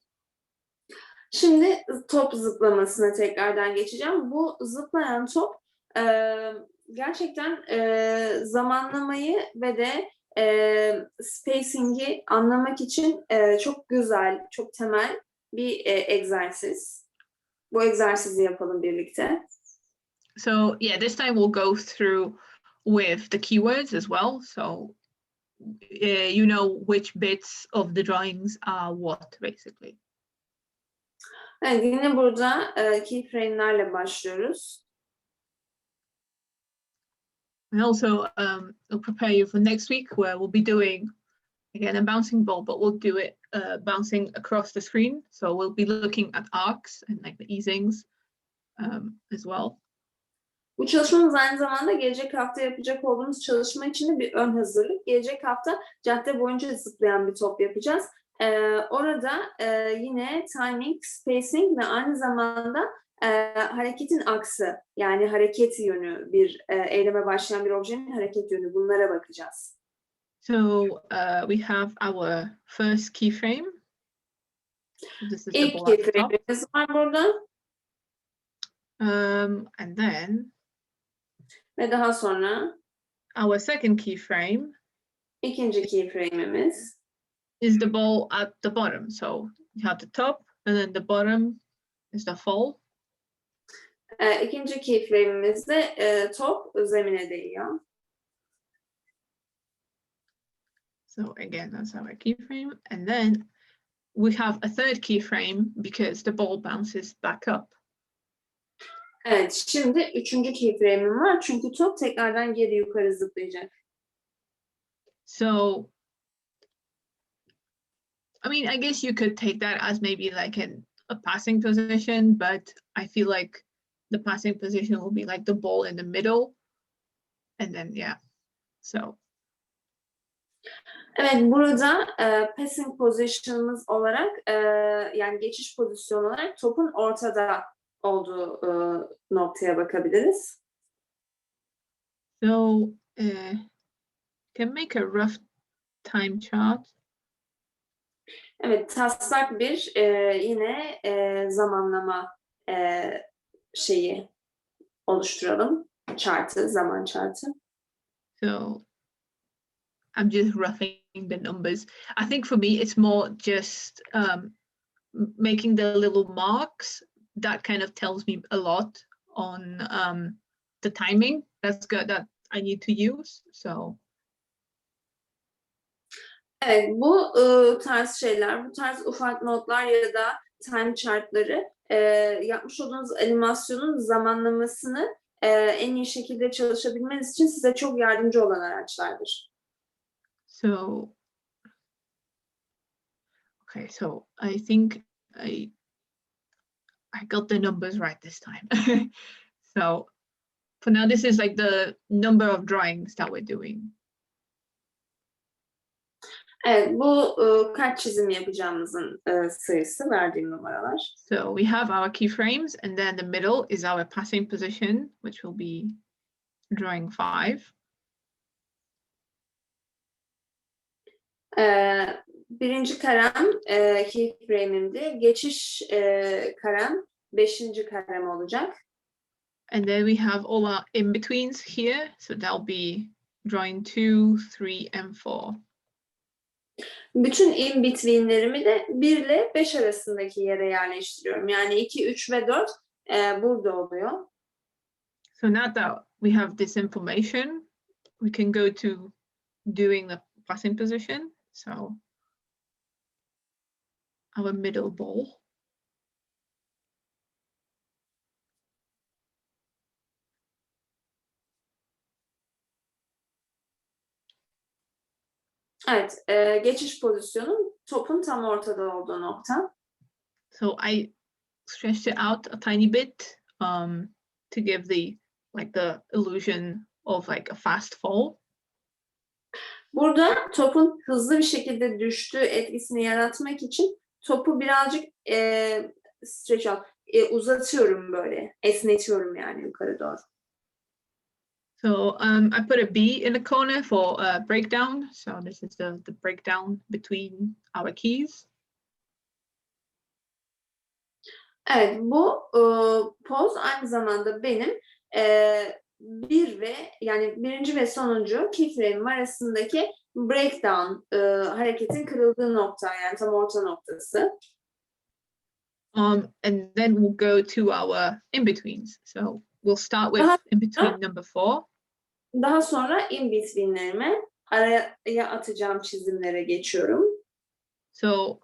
Şimdi top zıplamasına tekrardan geçeceğim. Bu zıplayan top gerçekten zamanlamayı ve de spacing'i anlamak için çok güzel, çok temel bir egzersiz. Bu egzersizi yapalım birlikte. So yeah, this time we'll go through with the keywords as well. So you know which bits of the drawings are what, basically. Evet, yine burada keyframe'lerle başlıyoruz. And also I'll prepare you for next week where we'll be doing again a bouncing ball, but we'll do it bouncing across the screen. So we'll be looking at arcs and like the easings as well. Bu çalışmamız aynı zamanda gelecek hafta yapacak olduğumuz çalışma için de bir ön hazırlık. Gelecek hafta cadde boyunca zıplayan bir top yapacağız. Orada yine timing, spacing ve aynı zamanda hareketin aksı, yani hareket yönü, bir eyleme başlayan bir objenin hareket yönü, bunlara bakacağız. So we have our first keyframe. This is the İlk ball at the top. keyframe'imiz var burada And then ve daha sonra our second keyframe ikinci keyframe'imiz. is the ball at the bottom. So you have the top and then the bottom is the fall. İkinci keyframe'imizde top zemine değiyor. So again, that's our keyframe. And then we have a third keyframe because the ball bounces back up. Evet, şimdi üçüncü keyframe'im var çünkü top tekrardan geri yukarı zıplayacak. So, I mean, I guess you could take that as maybe like a passing position, but I feel like the passing position will be like the ball in the middle. And then, yeah, so. Evet, burada passing position'ımız olarak yani geçiş pozisyonu olarak topun ortada olduğu noktaya bakabiliriz. So, can make a rough time chart. Evet, taslak bir yine zamanlama şeyi oluşturalım. Chartı, zaman chartı. So I'm just roughing the numbers. I think for me, it's more just making the little marks. That kind of tells me a lot on the timing. That's good that I need to use. So. Evet, bu tarz şeyler, bu tarz ufak notlar ya da time chartları yapmış olduğunuz animasyonun zamanlamasını en iyi şekilde çalışabilmeniz için size çok yardımcı olan araçlardır. So, okay, so I think I got the numbers right this time. So for now, this is like the number of drawings that we're doing. Evet, bu kaç çizim yapacağımızın sayısı, verdiğim numaralar. So we have our keyframes, and then the middle is our passing position, which will be drawing 5. Birinci karem keyframe'imdi. Geçiş karem 5. karem olacak. And then we have all our in-betweens here. So that'll be drawing 2, 3, and 4. Bütün in-between'lerimi de 1 ile 5 arasındaki yere yerleştiriyorum. Yani 2, 3 ve 4 burada oluyor. So now that we have this information, we can go to doing the passing position. So our middle ball. Evet, geçiş pozisyonu topun tam ortada olduğu nokta. So I stretched it out a tiny bit to give the illusion of like a fast fall. Burada topun hızlı bir şekilde düştüğü etkisini yaratmak için topu birazcık stretch out, uzatıyorum böyle, esnetiyorum yani yukarı doğru. So I put a B in the corner for breakdown. So this is the breakdown between our keys. Evet, bu poz aynı zamanda benim birinci ve sonuncu keyframe'im arasındaki breakdown, hareketin kırıldığı nokta, yani tam orta noktası. And then we'll go to our in-betweens. So we'll start with in-between number 4. Daha sonra in between'lerime, araya atacağım çizimlere geçiyorum. So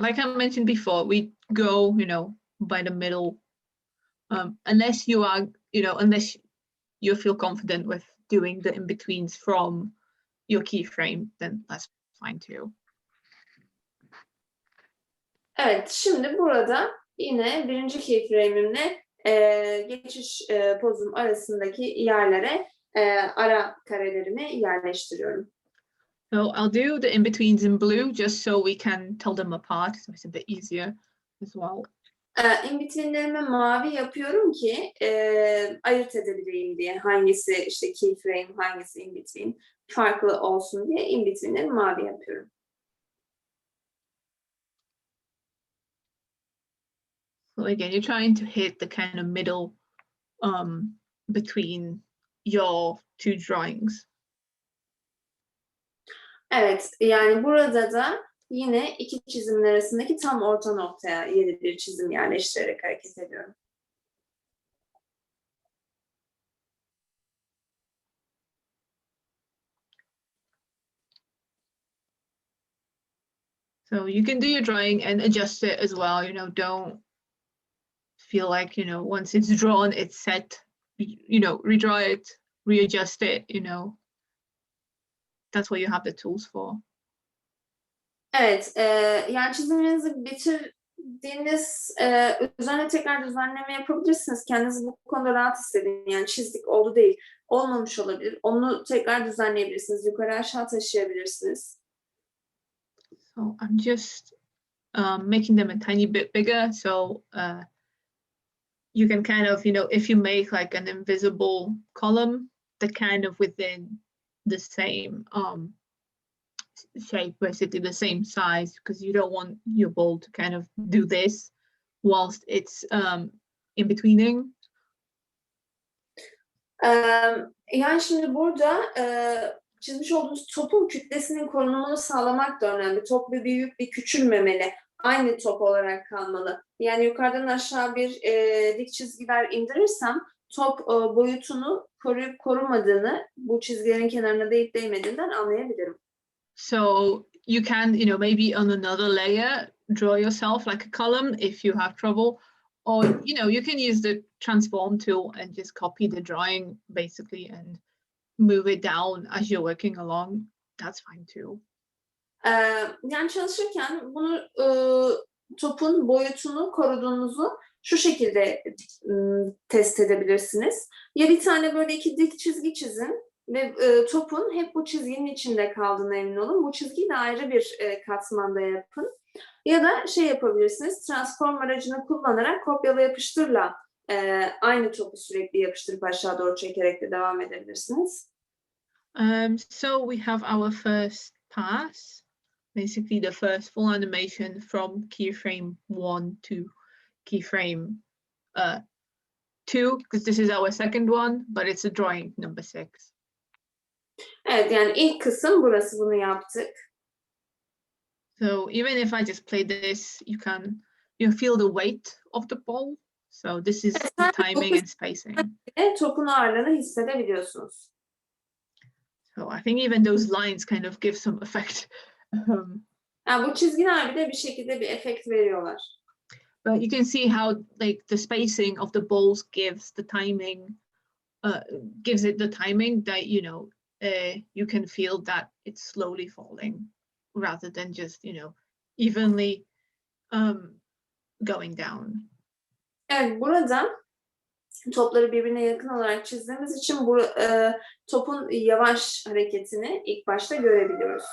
like I mentioned before, we go, by the middle, unless you feel confident with doing the in-betweens from your keyframe, then that's fine too. Evet, şimdi burada yine birinci keyframe'imle geçiş pozum arasındaki yerlere ara karelerimi yerleştiriyorum. So I'll do the in-betweens in blue just so we can tell them apart. So it's a bit easier as well. In-between'lerimi mavi yapıyorum ki ayırt edebileyim diye. Hangisi işte keyframe, hangisi in-between farklı olsun diye in-between'leri mavi yapıyorum. So again, you're trying to hit the kind of middle between your two drawings. Evet, yani burada da yine iki çizimin arasındaki tam orta noktaya yeni bir çizim yerleştirerek hareket ediyorum. So you can do your drawing and adjust it as well. Don't feel like, once it's drawn, it's set, redraw it, readjust it, that's what you have the tools for. Evet, yani çizimlerinizi bitirdiğiniz üzerine tekrar düzenleme yapabilirsiniz. Kendinizi bu konuda rahat hissedin. Yani çizdik oldu değil, olmamış olabilir. Onu tekrar düzenleyebilirsiniz. Yukarı aşağı taşıyabilirsiniz. So I'm just making them a tiny bit bigger. So you can kind of, if you make like an invisible column, they're kind of within the same shape, basically the same size, because you don't want your bowl to kind of do this whilst it's in betweening. Yani şimdi burada çizmiş olduğunuz topun kütlesinin korunumunu sağlamak da önemli. Top bir büyüyüp bir küçülmemeli. Aynı top olarak kalmalı. Yani yukarıdan aşağı bir dik çizgiler indirirsem top boyutunu koruyup korumadığını bu çizgilerin kenarına değip değmediğinden anlayabilirim. So you can, maybe on another layer, draw yourself like a column if you have trouble. Or, you can use the transform tool and just copy the drawing basically and move it down as you're working along. That's fine too. Yani çalışırken bunu topun boyutunu koruduğunuzu şu şekilde test edebilirsiniz. Ya bir tane böyle iki dik çizgi çizin ve topun hep bu çizginin içinde kaldığına emin olun. Bu çizgiyi de ayrı bir katmanda yapın. Ya da şey yapabilirsiniz, transform aracını kullanarak kopyala yapıştırla aynı topu sürekli yapıştırıp aşağı doğru çekerek de devam edebilirsiniz. So we have our first pass, basically the first full animation from keyframe 1 to keyframe 2, because this is our second one, but it's a drawing number 6. Evet, yani ilk kısım burası, bunu yaptık. So even if I just play this, you feel the weight of the ball. So this is the timing and spacing. Topun ağırlığını hissedebiliyorsunuz. So I think even those lines kind of give some effect. Yani bu çizgiler bile bir şekilde bir efekt veriyorlar. But you can see how like the spacing of the balls gives the timing, gives it the timing that you can feel that it's slowly falling, rather than just evenly going down. Evet, burada topları birbirine yakın olarak çizdiğimiz için topun yavaş hareketini ilk başta görebiliyoruz.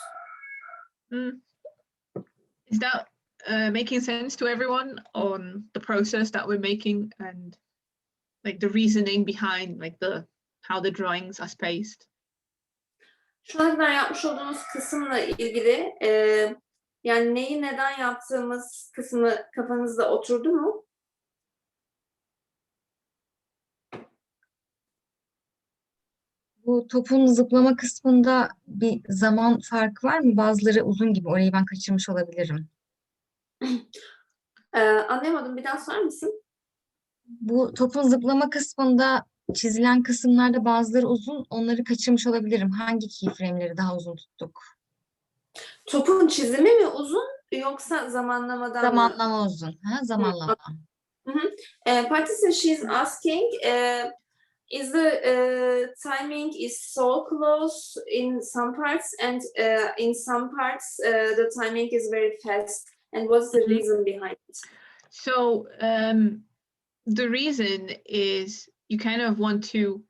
Is that making sense to everyone on the process that we're making and like the reasoning behind like how the drawings are spaced? Şu ana kadar yapmış olduğumuz kısımla ilgili yani neyi neden yaptığımız kısmı kafanızda oturdu mu? Bu topun zıplama kısmında bir zaman farkı var mı? Bazıları uzun gibi. Orayı ben kaçırmış olabilirim. Anlayamadım. Bir daha sorar mısın? Bu topun zıplama kısmında çizilen kısımlarda bazıları uzun. Onları kaçırmış olabilirim. Hangi keyframe'leri daha uzun tuttuk? Topun çizimi mi uzun yoksa zamanlamadan mı? Zamanlama uzun. Ha, zamanlama. Patricia, she's asking, is the timing is so close in some parts, and in some parts the timing is very fast. And what's the reason behind it? So the reason is you kind of want to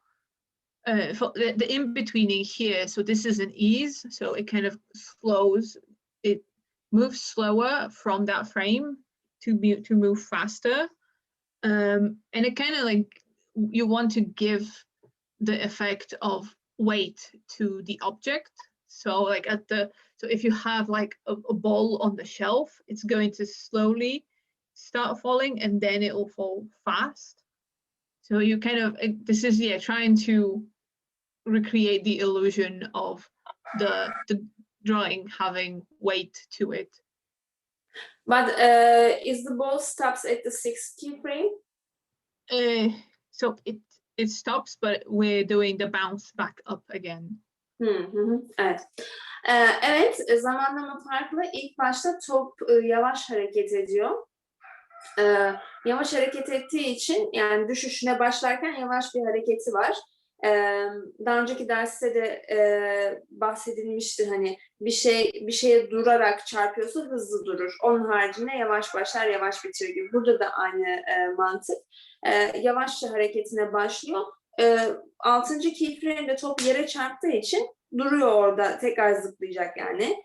for the in-betweening here. So this is an ease, so it kind of slows, it moves slower from that frame to move faster. And it kind of like, you want to give the effect of weight to the object. So like so if you have like a ball on the shelf, it's going to slowly start falling and then it will fall fast. So you kind of, this is, yeah, trying to recreate the illusion of the drawing having weight to it. But is the ball stops at the 6th keyframe? So it stops, but we're doing the bounce back up again. Evet. Evet, zamanlama farklı. İlk başta top yavaş hareket ediyor. Yavaş hareket ettiği için, yani düşüşüne başlarken yavaş bir hareketi var. Daha önceki derste de bahsedilmiştir, hani bir şeye durarak çarpıyorsa hızlı durur. Onun haricinde yavaş başlar, yavaş bitirir gibi. Burada da aynı mantık. Yavaşça hareketine başlıyor. 6. keyframe'de top yere çarptığı için duruyor orada, tekrar zıplayacak yani.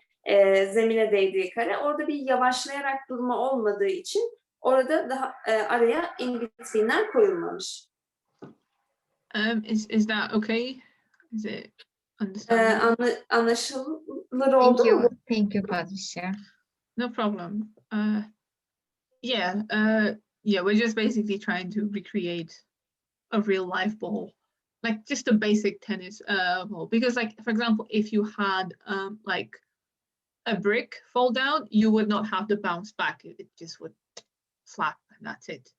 Zemine değdiği kare. Orada bir yavaşlayarak durma olmadığı için orada daha araya in-between'ler koyulmamış. Is that okay? Is it understandable? Anlaşılır oldu Thank you. mu? Thank you, Patricia. No problem. Yeah, we're just basically trying to recreate a real life ball, like just a basic tennis ball. Because, like, for example, if you had like a brick fall down, you would not have the bounce back. It just would slap and that's it.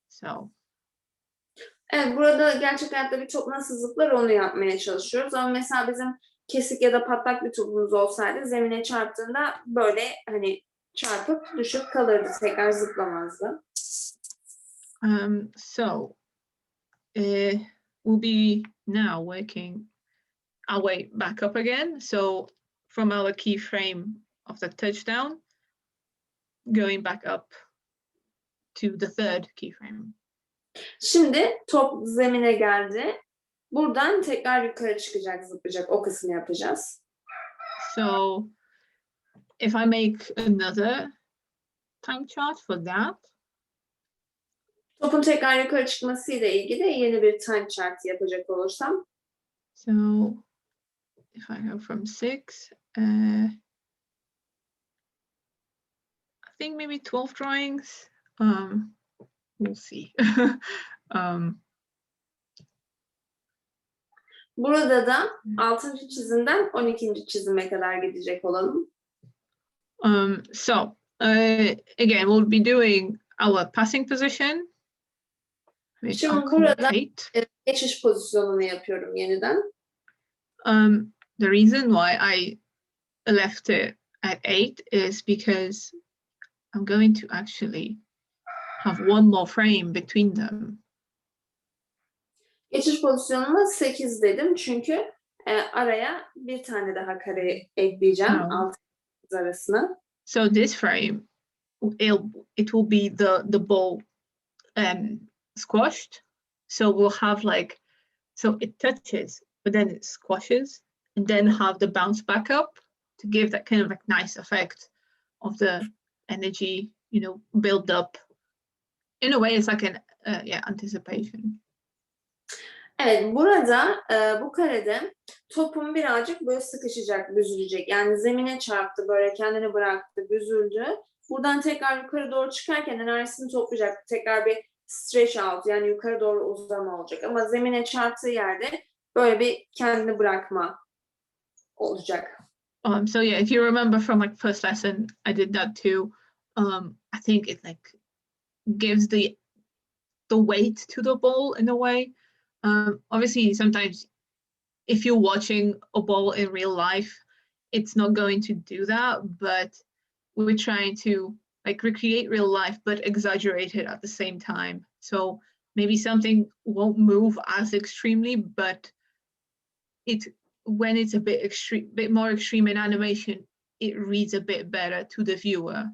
So. Evet, burada gerçek hayatta bir top nasıl zıplar onu yapmaya çalışıyoruz. Ama mesela bizim kesik ya da patlak bir topumuz olsaydı zemine çarptığında böyle hani çarpıp düşüp kalırdı, tekrar zıplamazdı. So we'll be now working our way back up again. So from our keyframe of the touchdown, going back up to the 3rd keyframe. Şimdi top zemine geldi. Buradan tekrar yukarı çıkacak, zıplayacak. O kısmı yapacağız. So if I make another time chart for that. Topun tekrar yukarı çıkması ile ilgili yeni bir time chart yapacak olursam. So if I go from 6, I think maybe 12 drawings. We'll see. Burada da 6. çizimden 12. çizime kadar gidecek olalım. So again, we'll be doing our passing position. Şimdi burada geçiş pozisyonunu yapıyorum yeniden. The reason why I left it at 8 is because I'm going to actually have one more frame between them. Geçiş pozisyonuna 8 dedim çünkü araya bir tane daha kare ekleyeceğim alt arasına. So this frame, it will be the ball squashed. So we'll have like, so it touches, but then it squashes, and then have the bounce back up to give that kind of like nice effect of the energy, you know, build up. In a way, it's like an anticipation. Evet, burada bu karede topun birazcık böyle sıkışacak, büzülecek. Yani zemine çarptı, böyle kendini bıraktı, büzüldü. Buradan tekrar yukarı doğru çıkarken enerjisini toplayacak. Tekrar bir stretch out, yani yukarı doğru uzama olacak. Ama zemine çarptığı yerde Böyle bir kendini bırakma olacak. So yeah, if you remember from like first lesson, I did that too. I think it like gives the weight to the ball in a way. Obviously, sometimes if you're watching a ball in real life, it's not going to do that, but we're trying to like recreate real life, but exaggerate it at the same time. So maybe something won't move as extremely, but when it's a bit more extreme in animation, it reads a bit better to the viewer.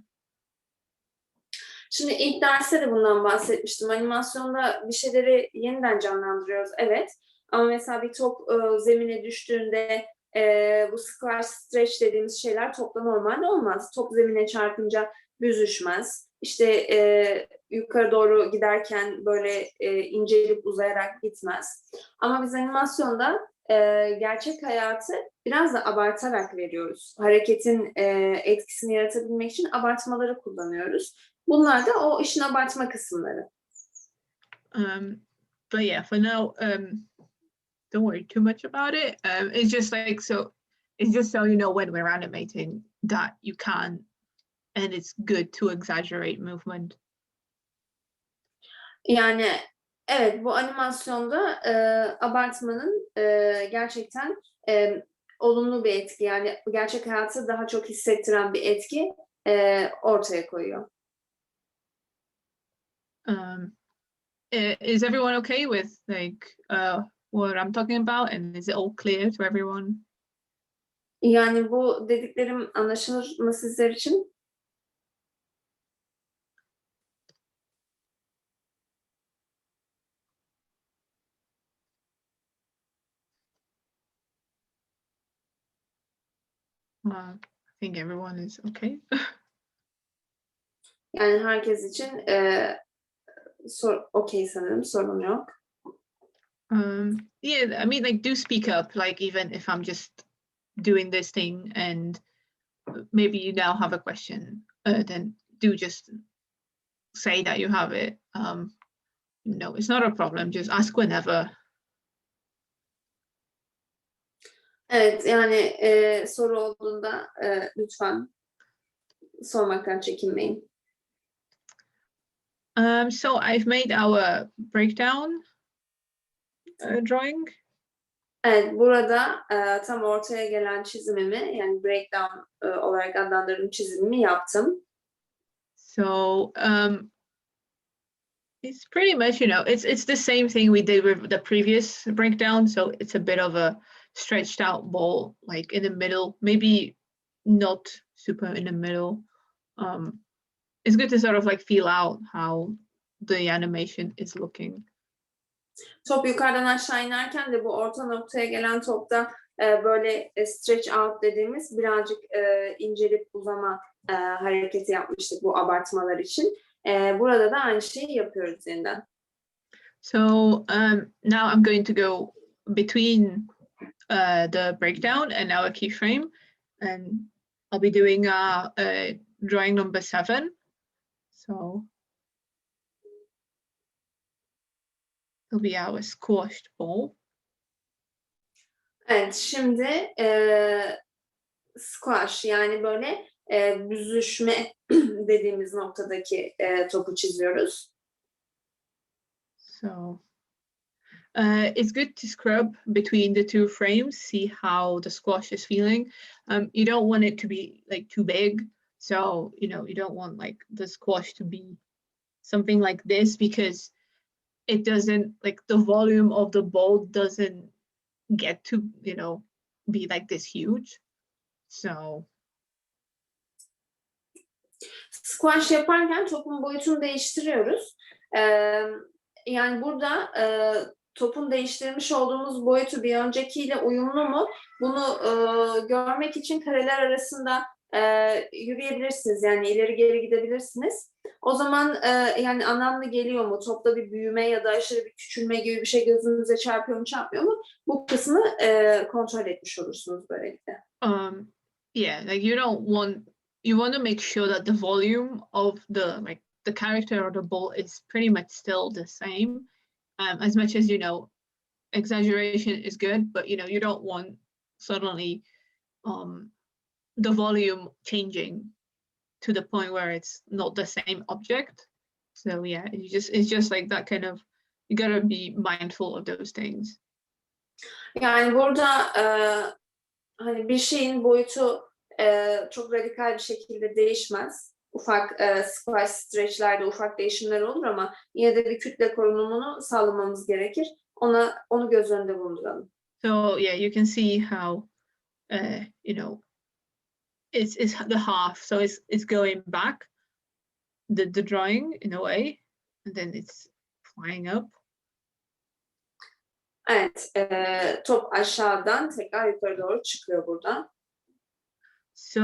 Şimdi ilk derste de bundan bahsetmiştim. Animasyonda bir şeyleri yeniden canlandırıyoruz, evet. Ama mesela bir top zemine düştüğünde bu squash, stretch dediğimiz şeyler topla normalde olmaz. Top zemine çarpınca büzüşmez. İşte yukarı doğru giderken böyle incelip uzayarak gitmez. Ama biz animasyonda gerçek hayatı biraz da abartarak veriyoruz. Hareketin etkisini yaratabilmek için abartmaları kullanıyoruz. Bunlar da o işin abartma kısımları. But yeah, for now, don't worry too much about it. It's just like it's just so you know when we're animating that you can, and it's good to exaggerate movement. Yani evet, bu animasyonda abartmanın gerçekten olumlu bir etki, yani gerçek hayatı daha çok hissettiren bir etki ortaya koyuyor. Is everyone okay with like what I'm talking about, and is it all clear to everyone? Yani bu dediklerim anlaşılır mı sizler için? I think everyone is okay. Yani herkes için okey sanırım, sorun yok. Yeah, I mean, like, do speak up, like, even if I'm just doing this thing and maybe you now have a question, then do just say that you have it. No, it's not a problem, just ask whenever. Evet, yani soru olduğunda lütfen sormaktan çekinmeyin. So I've made our breakdown drawing. Evet, burada tam ortaya gelen çizimimi, yani breakdown olarak adlandırdığım çizimimi yaptım. So it's pretty much, it's the same thing we did with the previous breakdown. So it's a bit of a stretched out ball, like in the middle, maybe not super in the middle. It's good to sort of like feel out how the animation is looking. Top yukarıdan aşağı inerken de bu orta noktaya gelen topta böyle stretch out dediğimiz birazcık incelip uzama hareketi yapmıştık bu abartmalar için. Burada da aynı şeyi yapıyoruz yeniden. So now I'm going to go between the breakdown and our keyframe, and I'll be doing drawing number 7. So it'll be our squashed ball. Evet, şimdi squash, yani böyle büzüşme dediğimiz noktadaki topu çiziyoruz. So it's good to scrub between the two frames, see how the squash is feeling. You don't want it to be like too big. So, you don't want like the squash to be something like this, because it doesn't, like, the volume of the ball doesn't get to, be like this huge. So Squash yaparken topun boyutunu değiştiriyoruz. Yani burada topun değiştirmiş olduğumuz boyutu bir öncekiyle uyumlu mu? Bunu görmek için kareler arasında yürüyebilirsiniz. Yani ileri geri gidebilirsiniz. O zaman yani anlamlı geliyor mu? Topta bir büyüme ya da aşırı bir küçülme gibi bir şey gözünüze çarpıyor mu, çarpmıyor mu? Bu kısmı kontrol etmiş olursunuz böylelikle. Yeah, like you want to make sure that the volume of the character or the ball is pretty much still the same, as much as exaggeration is good, but you don't want suddenly the volume changing to the point where it's not the same object. So yeah, it's just like that kind of, you gotta be mindful of those things. Yani burada hani bir şeyin boyutu çok radikal bir şekilde değişmez. Ufak squash stretchlerde ufak değişimler olur ama yine de bir kütle korunumunu sağlamamız gerekir. Onu göz önünde bulunduralım. So yeah, you can see how it's the half, so it's going back the drawing in a way, and then it's flying up. Evet, top aşağıdan tekrar yukarı doğru çıkıyor burada. So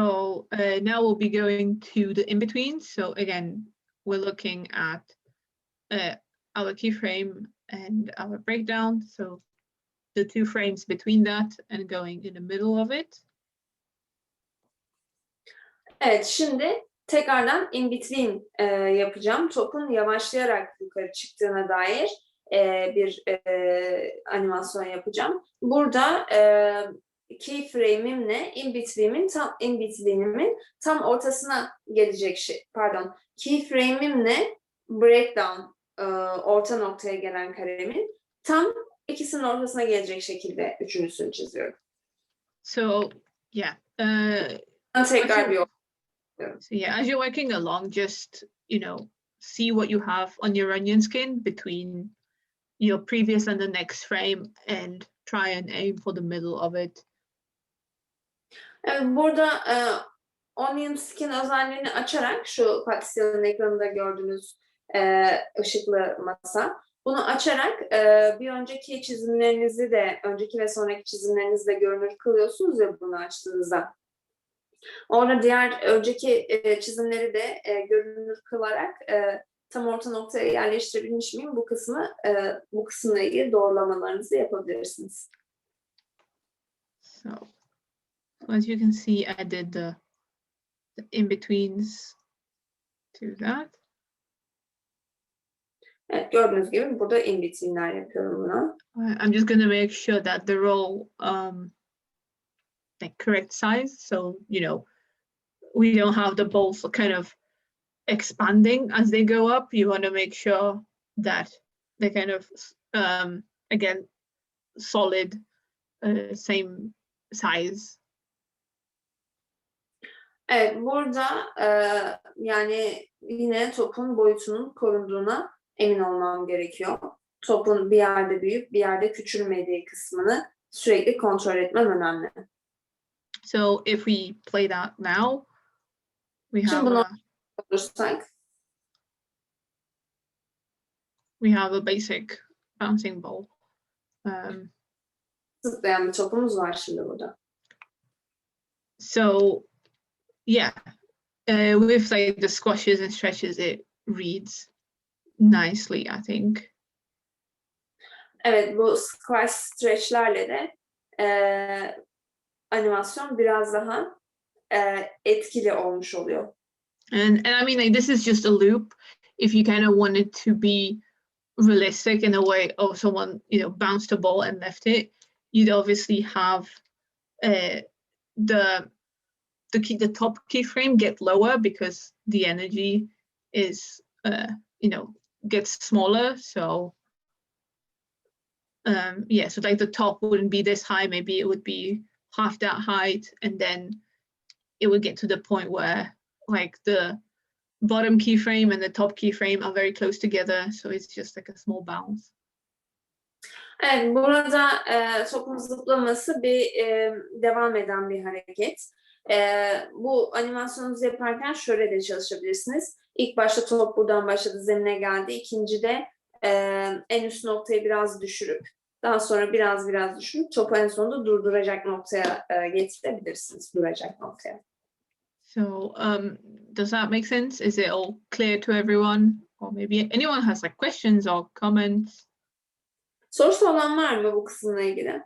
now we'll be going to the in-between. So again, we're looking at our keyframe and our breakdown. So the two frames between that and going in the middle of it. Evet, şimdi tekrardan in between yapacağım. Topun yavaşlayarak yukarı çıktığına dair bir animasyon yapacağım. Burada keyframe'imle in between'imin tam ortasına gelecek keyframe'imle breakdown orta noktaya gelen karemin tam ikisinin ortasına gelecek şekilde üçüncüsünü çiziyorum. So yeah. Tekrar bir So yeah, as you're working along, just see what you have on your onion skin between your previous and the next frame, and try and aim for the middle of it. Burada onion skin özelliğini açarak şu Patricya'nın ekranında gördüğünüz ışıklı masa. Bunu açarak bir önceki çizimlerinizi de, önceki ve sonraki çizimlerinizi de görünür kılıyorsunuz ya bunu açtığınızda. Orada diğer önceki çizimleri de görünür kılarak tam orta noktaya yerleştirebilmiş miyim bu kısımla ilgili doğrulamalarınızı yapabilirsiniz. So as you can see, I did the in-betweens to that. Evet, gördüğünüz gibi burada in-between'ler yapıyorum buna. I'm just going to make sure that they're all like correct size. So, we don't have the balls kind of expanding as they go up. You want to make sure that they kind of, again, solid, same size. Evet, burada yani yine topun boyutunun korunduğuna emin olmam gerekiyor. Topun bir yerde büyüyüp bir yerde küçülmediği kısmını sürekli kontrol etmem önemli. So if we play that now, we Şimdi have bunu olursak, a basic bouncing ball. zıplayan bir topumuz var şimdi burada. So yeah, with like the squashes and stretches, it reads nicely, I think. Evet, bu squash stretchlerle de animasyon biraz daha etkili olmuş oluyor. And I mean, like, this is just a loop. If you kind of wanted to be realistic in a way, of someone bounced a ball and left it, you'd obviously have the top keyframe get lower because the energy is gets smaller. So yeah, so like the top wouldn't be this high, maybe it would be half that height, and then it would get to the point where like the bottom keyframe and the top keyframe are very close together, so it's just like a small bounce. Evet, burada topun zıplaması bir devam eden bir hareket. Bu animasyonunuzu yaparken şöyle de çalışabilirsiniz. İlk başta top buradan başladı, zemine geldi. İkincide en üst noktayı biraz düşürüp, daha sonra biraz düşürüp topu en sonunda durduracak noktaya getirebilirsiniz. Duracak noktaya. So does that make sense? Is it all clear to everyone? Or maybe anyone has like questions or comments? Sorusu olan var mı bu kısımla ilgili?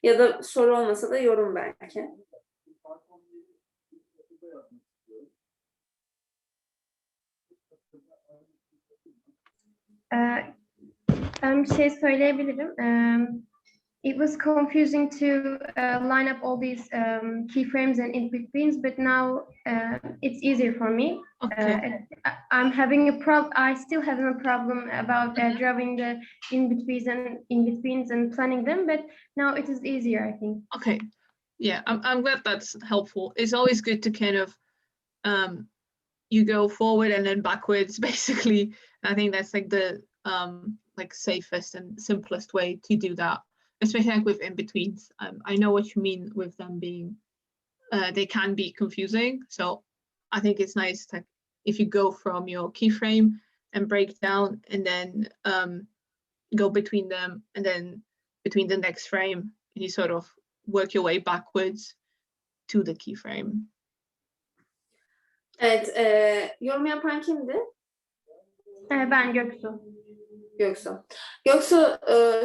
Ya da soru olmasa da yorum belki. Ben bir şey söyleyebilirim. It was confusing to line up all these keyframes and in-betweens, but now it's easier for me. Okay. I'm having I still having a problem about drawing the in-betweens and planning them, but now it is easier, I think. Okay. Yeah, I'm glad that's helpful. It's always good to kind of you go forward and then backwards, basically. I think that's like the like safest and simplest way to do that, especially like with in-betweens. I know what you mean with them being they can be confusing. So I think it's nice to, if you go from your keyframe and break down and then go between them and then between the next frame, you sort of work your way backwards to the keyframe. Evet, yorum yapan kimdi? Ben Göksu. Göksu. Göksu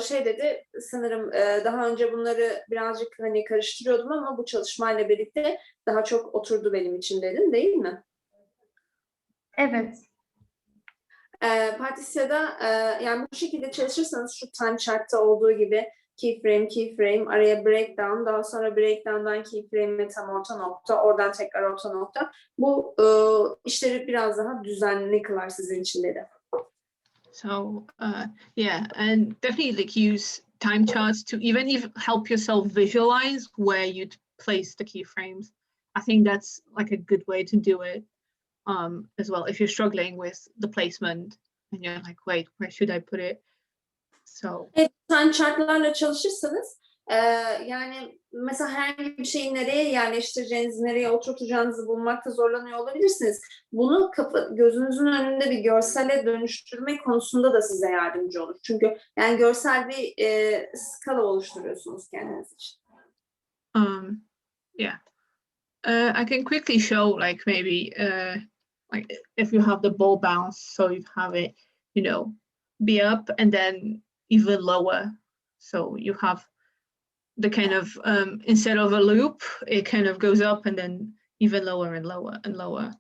şey dedi, sanırım daha önce bunları birazcık hani karıştırıyordum ama bu çalışmayla birlikte daha çok oturdu benim için dedin, değil mi? Evet. Partisya'da yani bu şekilde çalışırsanız şu time chart'ta olduğu gibi keyframe, araya breakdown, daha sonra breakdown'dan keyframe'e tam orta nokta, oradan tekrar orta nokta. Bu işleri biraz daha düzenli kılar sizin için dedi. So yeah, and definitely like use time charts to even help yourself visualize where you'd place the keyframes. I think that's like a good way to do it as well. If you're struggling with the placement and you're like, wait, where should I put it? So Evet, time chartlarla çalışırsanız yani mesela herhangi bir şeyi nereye yerleştireceğinizi, nereye oturtacağınızı bulmakta zorlanıyor olabilirsiniz. Bunu gözünüzün önünde bir görsele dönüştürme konusunda da size yardımcı olur. Çünkü yani görsel bir skala oluşturuyorsunuz kendiniz için. yeah, I can quickly show like maybe like if you have the ball bounce, so you have it, you know, be up and then even lower. So you have the kind of instead of a loop, it kind of goes up and then even lower and lower and lower.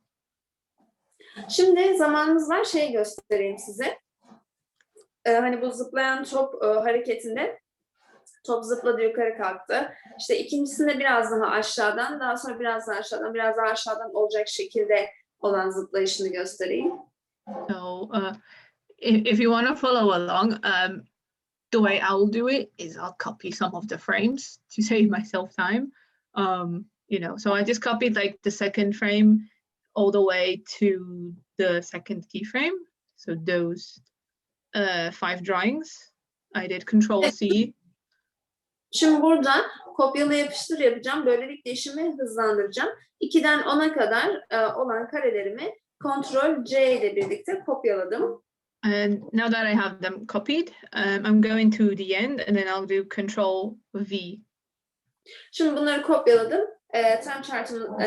Şimdi zamanımız var, şey göstereyim size. Hani bu zıplayan top hareketinde top zıpladı, yukarı kalktı. İşte ikincisinde biraz daha aşağıdan, daha sonra biraz daha aşağıdan, biraz daha aşağıdan olacak şekilde olan zıplayışını göstereyim. So if you want to follow along, the way I'll do it is I'll copy some of the frames to save myself time. You know, so I just copied like the second frame all the way to the second keyframe. So those 5 drawings. I did Control-C. Şimdi burada kopyala yapıştır yapacağım. Böylelikle işimi hızlandıracağım. 2'den 10'a kadar olan karelerimi Ctrl-C ile birlikte kopyaladım. And now that I have them copied, I'm going to the end and then I'll do Control-V. Şimdi bunları kopyaladım. Time chart'ın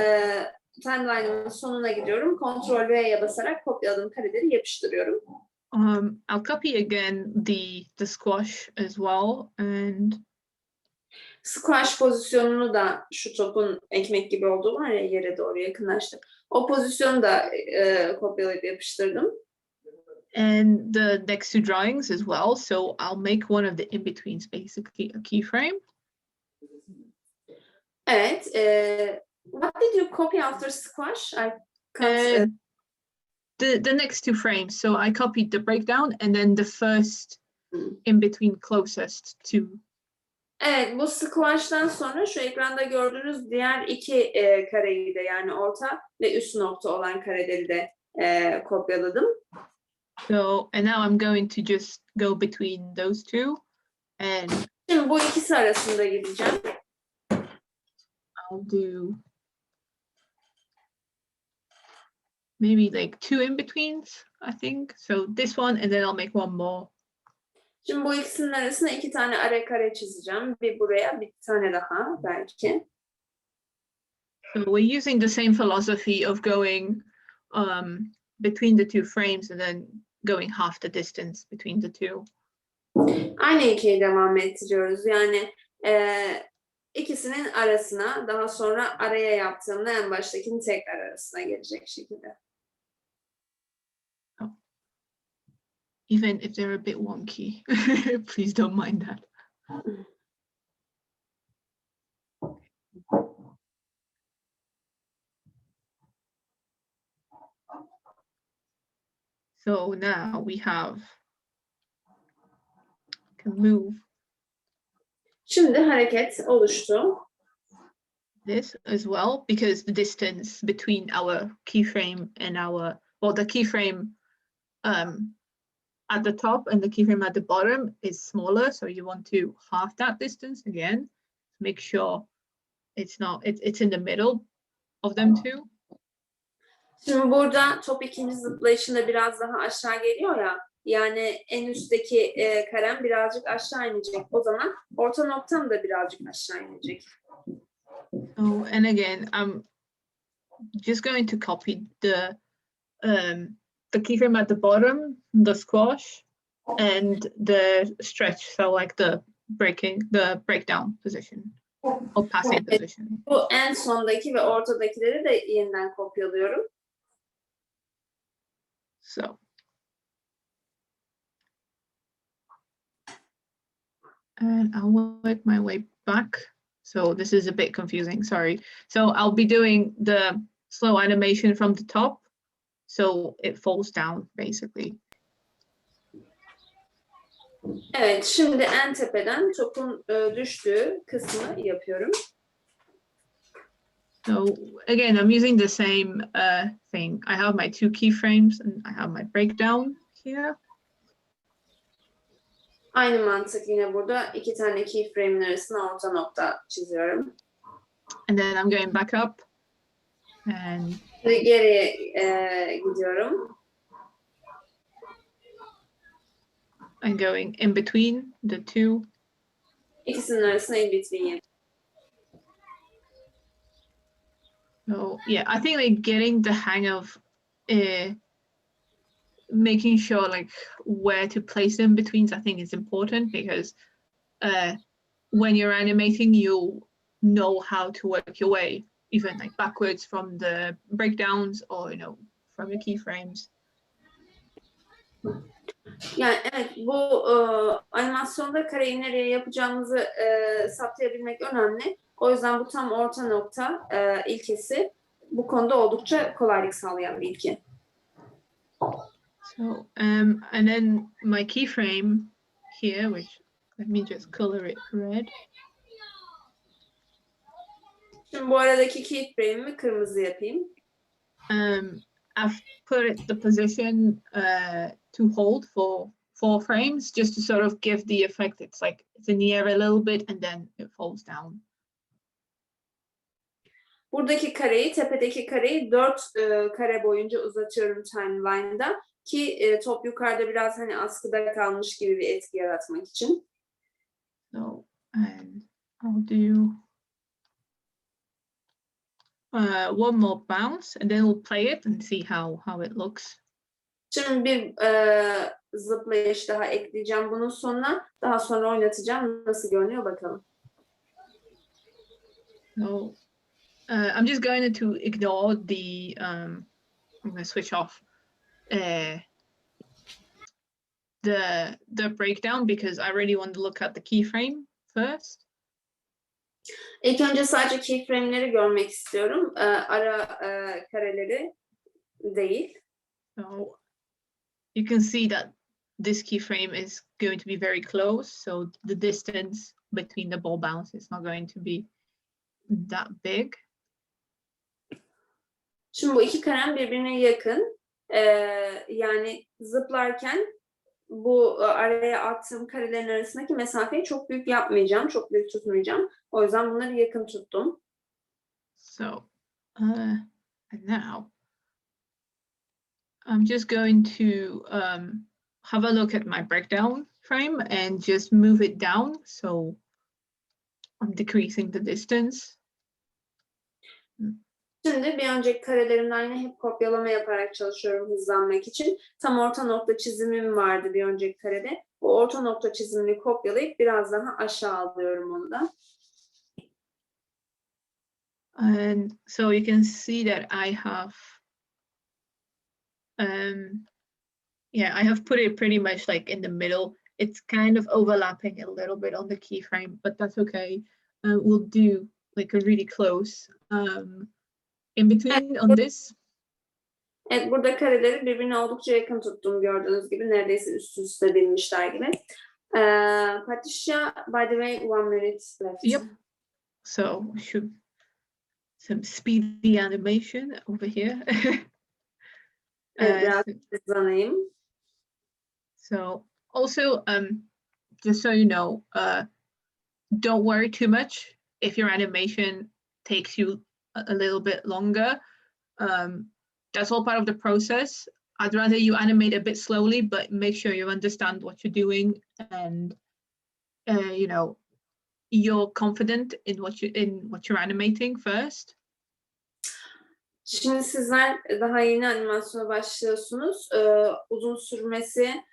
timeline'ın sonuna gidiyorum. Ctrl-V'ye basarak kopyaladığım kareleri yapıştırıyorum. I'll copy again the squash as well, and Squash pozisyonunu da, şu topun ekmek gibi olduğu var ya, yere doğru yakınlaştı. O pozisyonu da kopyalayıp yapıştırdım. and the next 2 drawings as well. So I'll make one of the in-betweens basically a keyframe. Evet. What did you copy after squash? I can't, The next 2 frames. So I copied the breakdown and then the first in-between closest to. Evet, bu squash'tan sonra şu ekranda gördüğünüz diğer 2 kareyi de, yani orta ve üst nokta olan kareleri de kopyaladım. So and now I'm going to just go between those 2 and Şimdi bu ikisi arasında gideceğim. I'll do maybe like 2 in-betweens, I think. So this one and then I'll make one more. Şimdi bu ikisinin arasına 2 tane ara kare çizeceğim. Bir buraya, bir tane daha belki. So we're using the same philosophy of going between the 2 frames and then going half the distance between the 2. Aynı hikayeyi devam ettiriyoruz. Yani ikisinin arasına, daha sonra araya yaptığımda en baştakinin tekrar arasına gelecek şekilde. even if they're a bit wonky. Please don't mind that. So now we can move Şimdi hareket oluştu. this as well, because the distance between our keyframe and the keyframe at the top and the keyframe at the bottom is smaller. So you want to halve that distance again. Make sure it's in the middle of them two. Şimdi burada top ikinci zıplayışında biraz daha aşağı geliyor ya. Yani en üstteki karem birazcık aşağı inecek. O zaman orta noktam da birazcık aşağı inecek. Oh, and again, I'm just going to copy the keyframe at the bottom, the squash, and the stretch. So like the breakdown position or passing position. Bu en sondaki ve ortadakileri de yeniden kopyalıyorum. So. And I'll work my way back. So this is a bit confusing, sorry. So I'll be doing the slow animation from the top. So it falls down basically. Evet, şimdi en tepeden topun düştüğü kısmı yapıyorum. So again, I'm using the same thing. I have my two keyframes and I have my breakdown here. Aynı mantık yine burada. İki tane keyframe'in arasına orta nokta çiziyorum. And then I'm going back up. And Ve geriye gidiyorum. I'm going in between the two. İkisinin arasına in between yapıyorum. So yeah, I think like getting the hang of making sure like where to place them betweens, I think is important, because when you're animating, you'll know how to work your way, even like backwards from the breakdowns or from your keyframes. Yani evet, bu animasyonda kareyi nereye yapacağımızı saptayabilmek önemli. O yüzden bu tam orta nokta ilkesi bu konuda oldukça kolaylık sağlayan bir ilke. So and then my keyframe here, which let me just color it red. Şimdi bu aradaki keyframe'imi kırmızı yapayım. I've put the position to hold for 4 frames, just to sort of give the effect. It's like it's in the air a little bit and then it falls down. Buradaki kareyi, tepedeki kareyi 4 kare boyunca uzatıyorum timeline'da ki top yukarıda biraz hani askıda kalmış gibi bir etki yaratmak için. So, and I'll do one more bounce and then we'll play it and see how it looks. Şimdi bir zıplayış daha ekleyeceğim bunun sonuna. Daha sonra oynatacağım. Nasıl görünüyor bakalım. So I'm just going to ignore the I'm going to switch off the breakdown because I really want to look at the keyframe first. İlk önce sadece keyframe'leri görmek istiyorum. Ara kareleri değil. So you can see that this keyframe is going to be very close, so the distance between the ball bounce is not going to be that big. Şimdi bu iki karem birbirine yakın. Yani zıplarken bu araya attığım karelerin arasındaki mesafeyi çok büyük yapmayacağım, çok büyük tutmayacağım. O yüzden bunları yakın tuttum. So, and now I'm just going to have a look at my breakdown frame and just move it down. So I'm decreasing the distance. Şimdi bir önceki karelerimden aynı hep kopyalama yaparak çalışıyorum hızlanmak için. Tam orta nokta çizimim vardı bir önceki karede. Bu orta nokta çizimini kopyalayıp biraz daha aşağı alıyorum onu da. And so you can see that I have yeah, I have put it pretty much like in the middle. It's kind of overlapping a little bit on the keyframe, but that's okay. We'll do like a really close in between on this. Evet, burada kareleri birbirine oldukça yakın tuttum gördüğünüz gibi. Neredeyse üst üste binmişler gibi. Patricia, by the way, 1 minute left. Yep. So should some speedy animation over here. Evet, biraz hızlanayım. So also, just so you know, don't worry too much if your animation takes you a little bit longer. That's all part of the process. I'd rather you animate a bit slowly, but make sure you understand what you're doing and you know, you're confident in what you're animating first. Şimdi sizler daha yeni animasyona başlıyorsunuz. Uzun sürmesi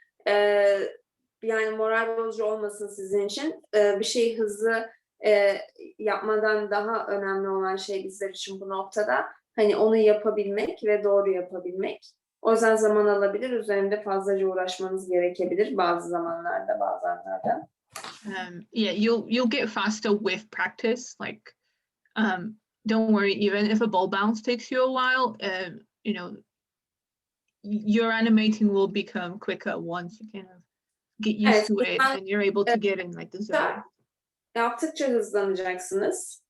yani moral bozucu olmasın sizin için. Bir şeyi hızlı yapmadan daha önemli olan şey bizler için bu noktada. Hani onu yapabilmek ve doğru yapabilmek. O yüzden zaman alabilir. Üzerinde fazlaca uğraşmanız gerekebilir bazı zamanlarda, bazenlerde. Yeah, you'll get faster with practice. Like, don't worry, even if a ball bounce takes you a while, you know, your animating will become quicker once you kind of get used to it and you're able to get in like the zone. Yaptıkça hızlanacaksınız.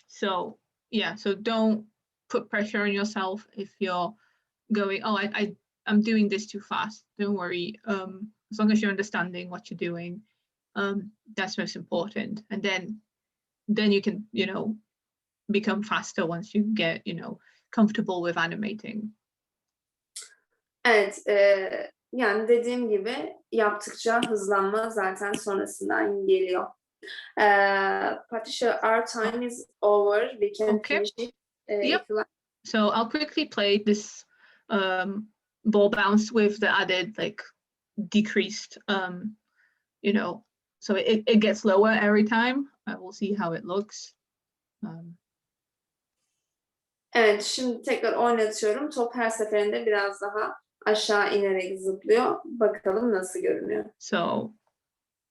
So yeah, so don't put pressure on yourself if you're going, oh, I'm doing this too fast. Don't worry. As long as you're understanding what you're doing, that's most important. And then you can, you know, become faster once you get, you know, comfortable with animating. Evet, yani dediğim gibi yaptıkça hızlanma zaten sonrasından geliyor. Patricia, our time is over. We can finish it. Yep. If you like. So I'll quickly play this ball bounce with the added like decreased, you know, so it gets lower every time. We'll see how it looks. Evet, şimdi tekrar oynatıyorum. Top her seferinde biraz daha aşağı inerek zıplıyor. Bakalım nasıl görünüyor. So,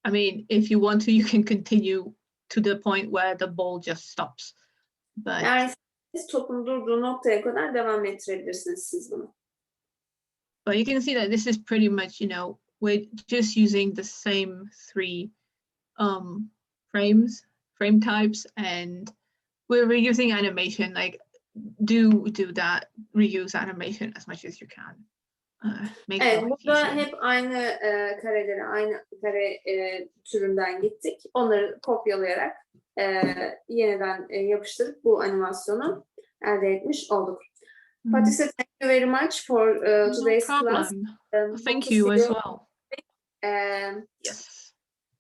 I mean, if you want to, you can continue to the point where the ball just stops. But Yani siz topun durduğu noktaya kadar devam ettirebilirsiniz siz bunu. But you can see that this is pretty much, you know, we're just using the same 3 frame types, and we're reusing animation. Like, do that, reuse animation as much as you can. Make Evet, life burada easier. hep aynı kareleri, aynı kare türünden gittik. Onları kopyalayarak yeniden yapıştırıp bu animasyonu elde etmiş olduk. Patricia, thank you very much for today's No class. problem. Thank you as well. Yes.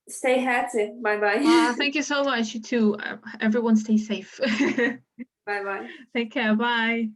Stay healthy. Bye bye. Thank you so much. You too. Everyone stay safe. Bye bye. Take care. Bye.